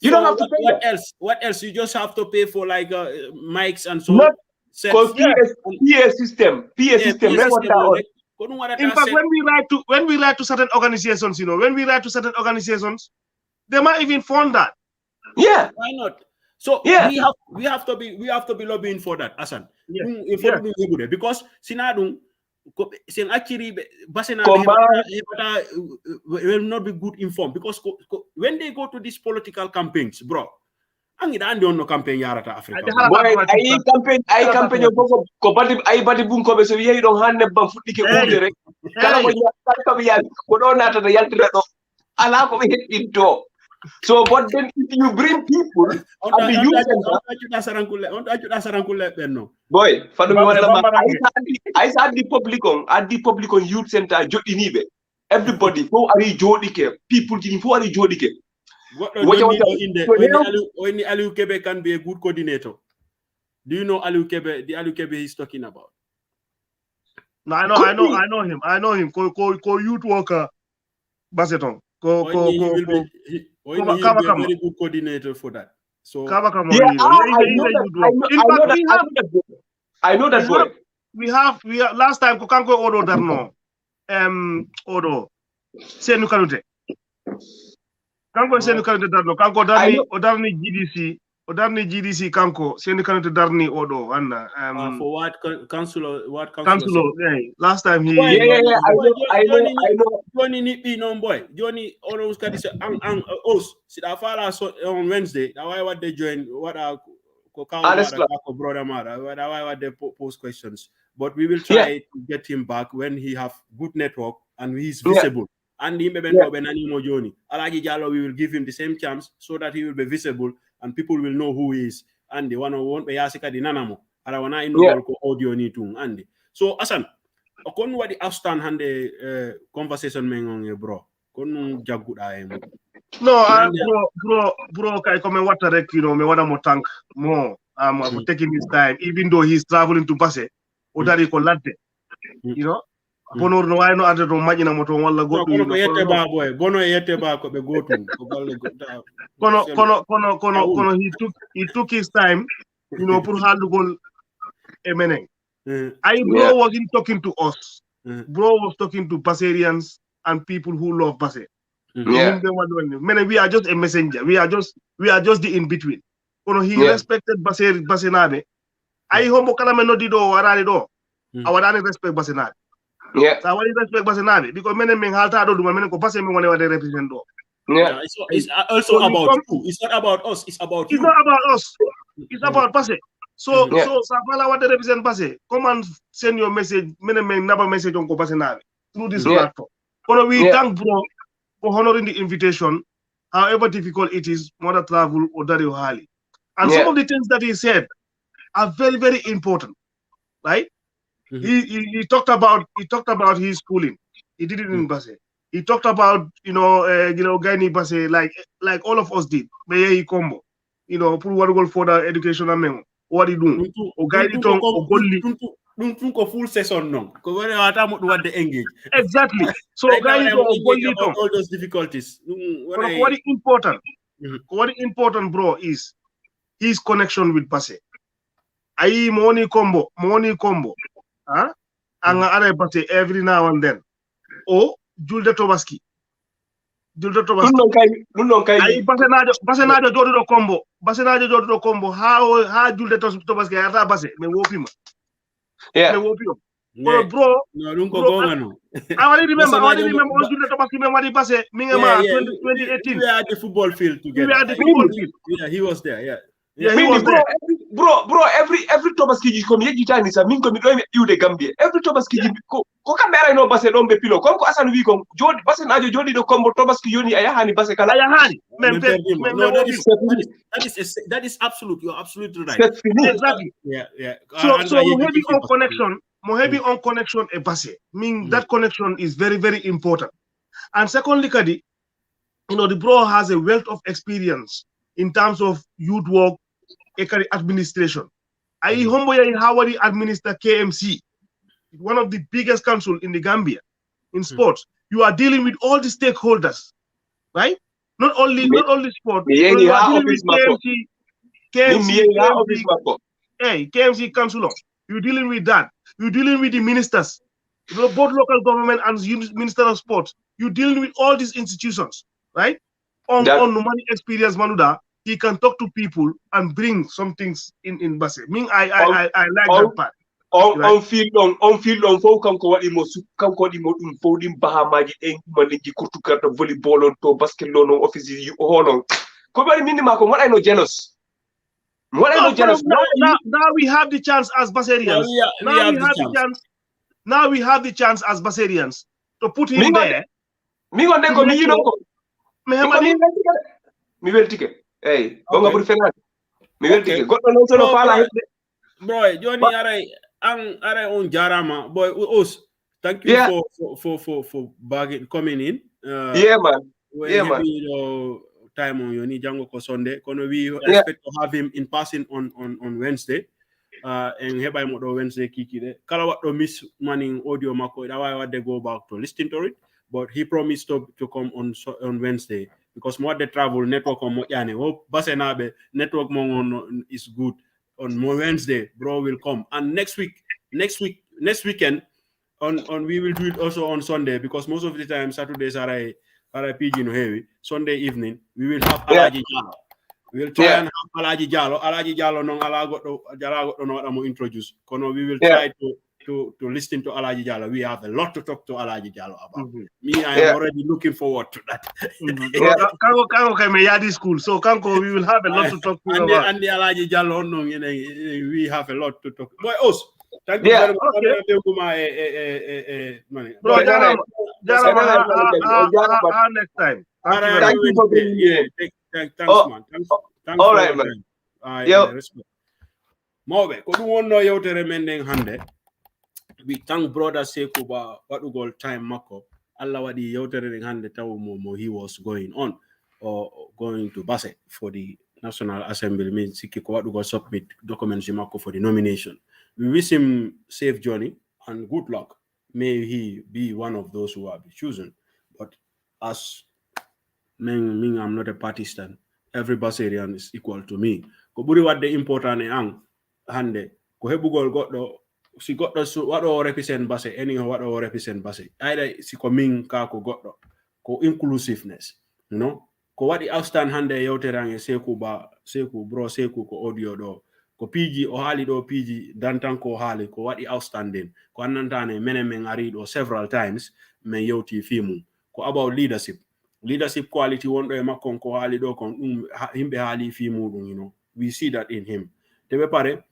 You don't have to pay that. What else? You just have to pay for like mics and so. Because PA system. In fact, when we write to certain organizations, they might even fund that. Yeah. Why not? So we have to be lobbying for that, Asan. Because sinadung actually will not be good informed because when they go to these political campaigns, bro. Angi da andi onno campaign yarata Africa. Boy, I campaign ko bati bun ko be so yeyi don hanne bam fuddike kuude rek. Kala ko ko bi yal ko do nata da yaltira do. Ala ko be heddi do. So but then if you bring people and the youth center benno. Boy, fadu mi wala I said the public on youth center jodinibe. Everybody who are jodike, people who are jodike. When Aliu Kebe can be a good coordinator. Do you know Aliu Kebe? The Aliu Kebe he's talking about. No, I know him. Ko youth worker, Baseton. He'll be a very good coordinator for that. So Kabaka Yeah, Mori, I know that boy. We have last time Kokanko Odo Darno. Odo. Senu Kanute. Kanko Senu Kanute Darno. Kanko Darni GDC. Odarni GDC Kanko. Senu Kanute Darni Odo. Anna. For what councilor? What Councilor? Yeah. Last time he. I know. Johnny Nipi no boy. Johnny always can say us. See that fella on Wednesday. That why what they join. What our brother mother. Why what they post questions. But we will try to get him back when he have good network and he's visible. And he may be Johnny. Alagi Jallo, we will give him the same chance so that he will be visible and people will know who he is. And the one who won't be Yasika di Nanamo. Arawana ino audio ni tung Andy. So Asan, okon wadi outstand hande conversation mengon bro. Kon jagut aem. No, bro, kai come water rek, me wanna mo thank more for taking his time, even though he's traveling to Basse. Odari ko ladde. Bonor no wayno ande to majina moto walla goddo bono yete ba ko be gotum ko balle kono he took his time pour handugol emene bro wasn't talking to us. Bro was talking to Basserians and people who love Basse. We are just a messenger. We are just the in between. He respected Basse nabe. Hombo kala men no dido warani do. Awadani respect Basse nabe. Yeah. So I want to respect Basenade because many men halta do many ko passe me whenever they represent do. Yeah. It's also about you. It's not about us. It's about you. It's not about us. It's about Passe. So Safala what they represent Passe. Come and send your message. Many men never message on Basenade through this platform. We thank bro for honoring the invitation, however difficult it is, mother travel or Dario Hali. And some of the things that he said are very, very important, right? He talked about his schooling. He did it in Basse. He talked about Gani Basse like all of us did. He combo. Put what goal for the education and what he do. O guide it on o full session no. Ko wale what they engage. Exactly. So guide it on all those difficulties. What is important? What is important, bro, is his connection with Basse. Ayi money combo. Anga are Basse every now and then. Julde Tobaski. Nunon kai. Ayi Basse najo jodo do combo. How Julde Tobaski ata Basse me wopima. Yeah. Me wopima. Bro. No. I want to remember all Julde Tobaski me wadi Basse. Mingema 2018. We were at the football field together. Yeah, he was there. Yeah. Yeah, he was there. Bro, every Tobaski come yejitani sa minko mi do you the Gambia. Every Tobaski ko kamera no Basse dombe pilo. Ko asan wi ko jodi Basse najo jodi do combo Tobaski yoni ayahani Basse kala. Ayahani. That is absolute. You're absolutely right. Exactly. Yeah. So more heavy on connection e Basse. That connection is very, very important. And secondly, Kadi, the bro has a wealth of experience in terms of youth work, administration. I homeboy Howard administer KMC, one of the biggest council in the Gambia in sports. You are dealing with all the stakeholders, right? Not only sport. You are dealing with KMC council. You're dealing with that. You're dealing with the ministers, both local government and minister of sports. You're dealing with all these institutions, right? On money experience, Manuda, he can talk to people and bring some things in Basse. I like that part. On field long fo kanko wadi mo dum fo dim bahamaji en maniji kurtu karta volleyball on to basketball on office you holon ko bari minima ko I no jealous. Now we have the chance as Basserians. Now we have the chance as Basserians to put him there. Mi wel ticket. Hey, bonga buri fenal. Mi wel ticket. Goddo non solo fala Bro, Johnny are on Jarama. Boy, us. Thank you for coming in. Man. Time on Yoni Jango ko Sunday. We expect to have him in person on Wednesday. And hereby modo Wednesday kiki de. Kala what miss manning audio mako. That why they go back to listen to it. But he promised to come on Wednesday because more the travel network on Mojane. Hope Basenabe network is good. On Wednesday, bro will come. And next weekend, on we will do it also on Sunday, because most of the time Saturdays are PG no heavy. Sunday evening we will have Alaji Jallo. We will try and have Alaji Jallo. Alaji Jallo no Alago no amo introduce. Kono we will try to listen to Alaji Jallo. We have a lot to talk to Alaji Jallo about. Me, I am already looking forward to that. Kanko kame yadi school, so Kanko we will have a lot to talk to about. And the Alaji Jallo no, we have a lot to talk. Boy, us. Thank you very much. Bro, next time. Thank you for being here. Thanks, man. Thanks all right, man. Mobe, ko dum wonno yewtere men den hande. We thank brother Sekou ba wadugol time makko. Allah wadi yewtere den hande taw mo he was going on or going to Basse for the National Assembly. Means sikki ko wadugol submit documents makko for the nomination. We wish him safe journey and good luck. May he be one of those who are chosen. But as me, I'm not a partisan. Every Basserian is equal to me. Ko buri wadde important e ang hande ko hebugol goddo si goddo so wado represent Basse anyhow wado represent Basse either si ko min ka ko goddo ko inclusiveness, you know, ko wadi outstand hande yewterange Sekou bro Sekou ko audio do ko PG o haali do PG dantan ko haali ko wadi outstanding ko annantane men ari do several times men yewti fimu ko about leadership quality wonɗo e makko ko haali do kon himbe haali fimu dum, you know, we see that in him. Tebe pare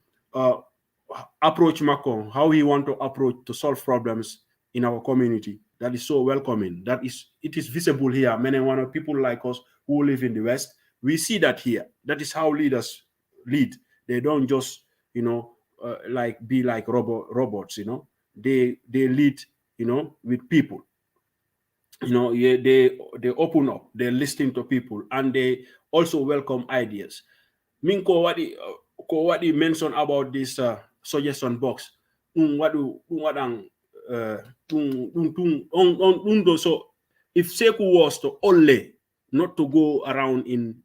approach makko, how he want to approach to solve problems in our community, that is so welcoming. It is visible here. Many one of people like us who live in the West, we see that here. That is how leaders lead. They don't just, you know, be like robots, you know. They lead, you know, with people. You know, they open up, they listen to people, and they also welcome ideas. Minko what he mentioned about this suggestion box. So if Sekou was to only not to go around in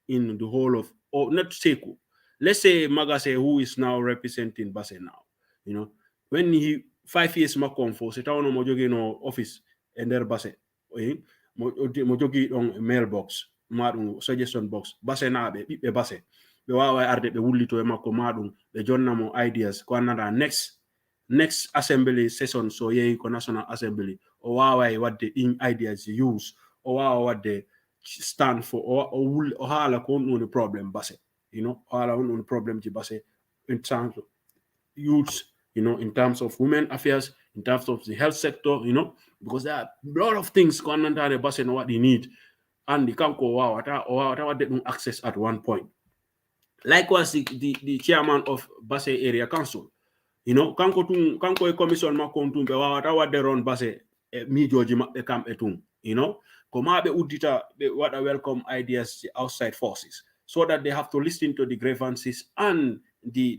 the whole of, or not Sekou, let's say Magase, who is now representing Basse now, you know, when he 5 years makon for setawno mo jogi no office e der Basse mo jogi on mailbox madum suggestion box Basse nabe bibbe Basse be wawa arde be wullito e makko madum be jonnamo ideas ko annada next assembly session so yeyi ko national assembly o wawa wadde in ideas use o wawa wadde stand for o hala ko no problem Basse, you know, hala on problem ji Basse in terms of youth, you know, in terms of women affairs, in terms of the health sector, you know, because there are a lot of things going on there, Basse know what they need, and the Kanko what they don't access at one point. Likewise, the chairman of Basse Area Council, you know, Kanko commission makontum be what they run Basse mi George e camp etum, you know, Koma be udita be what welcome ideas outside forces, so that they have to listen to the grievances and the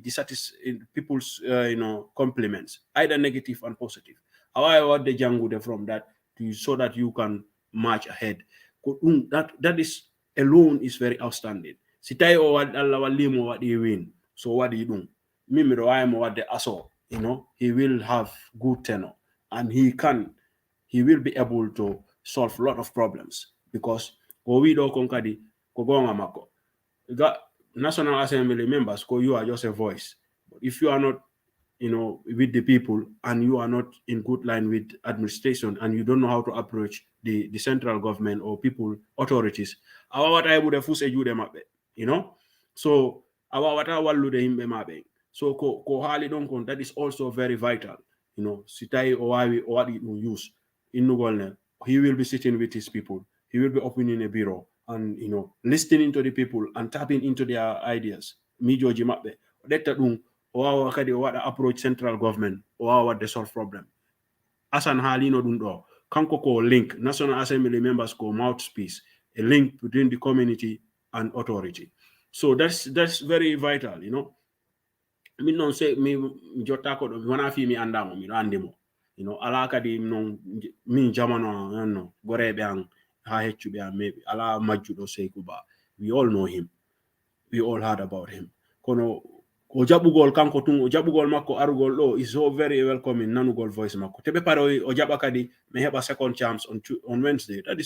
people's you know, compliments, either negative and positive. However, the jangude from that so that you can march ahead. That is alone is very outstanding. Sitai o Allah walimo what he win. So what do you do? Mimiro I am what the aso, you know, he will have good tenor and he will be able to solve a lot of problems, because we do konkadi kogonga mako. National Assembly members, you are just a voice. But if you are not, you know, with the people, and you are not in good line with administration, and you don't know how to approach the central government or people authorities, you know, so so that is also very vital, you know. Sitai or what it will use in Nugolne, he will be sitting with his people, he will be opening a bureau and, you know, listening to the people and tapping into their ideas. Mijoji mabbe detta dum o wawa kadi o wada approach central government o wawa wadde solve problem. Asan halino dum do kanko ko link National Assembly members ko mouthpiece, a link between the community and authority. So that's very vital, you know. Me non say me jotta ko do wana fi mi andamo mi andimo, you know, ala kadi non min jamano no gorebe an maybe ala majjudo Seikuba. We all know him. We all heard about him. Kono o jabugol kanko tun o jabugol makko arugol do is so very welcoming nanugol voice makko. Tebe pare o jabakadi me heba second chance on Wednesday. That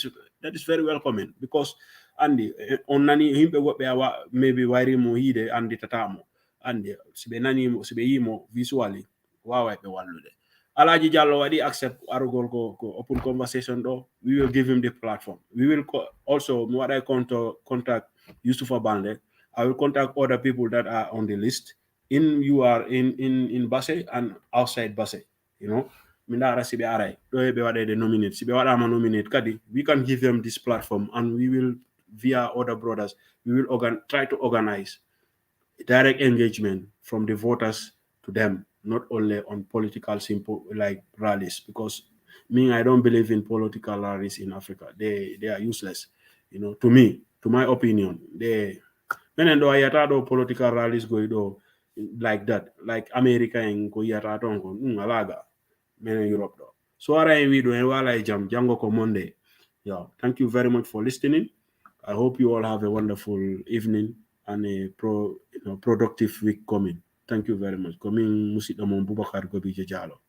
is very welcoming because Andy on nani himbe wobe awa maybe wairi mo hide andi tatamo andi sibe nani mo sibe yimo visually wawa be wallude. Alaji Jallo wadi accept arugol ko open conversation do. We will give him the platform. We will also what I contact Yusufa Bande. I will contact other people that are on the list in Basse and outside Basse. You know, Mindara sibe arai. Do be wade de nominate. Sibe wada ma nominate kadi. We can give them this platform and we will via other brothers. We will try to organize direct engagement from the voters to them, not only on political simple like rallies. Because I don't believe in political rallies in Africa. They are useless. You know, to me, to my opinion, they. Menen do ayata do political rallies go do like that, like America and go yata don go alaga menen Europe do. So ara en we do en wala jam jango ko Monday. Yeah, thank you very much for listening. I hope you all have a wonderful evening and a productive week coming. Thank you very much. Coming Musidamo Bubakar Gobi Jalo.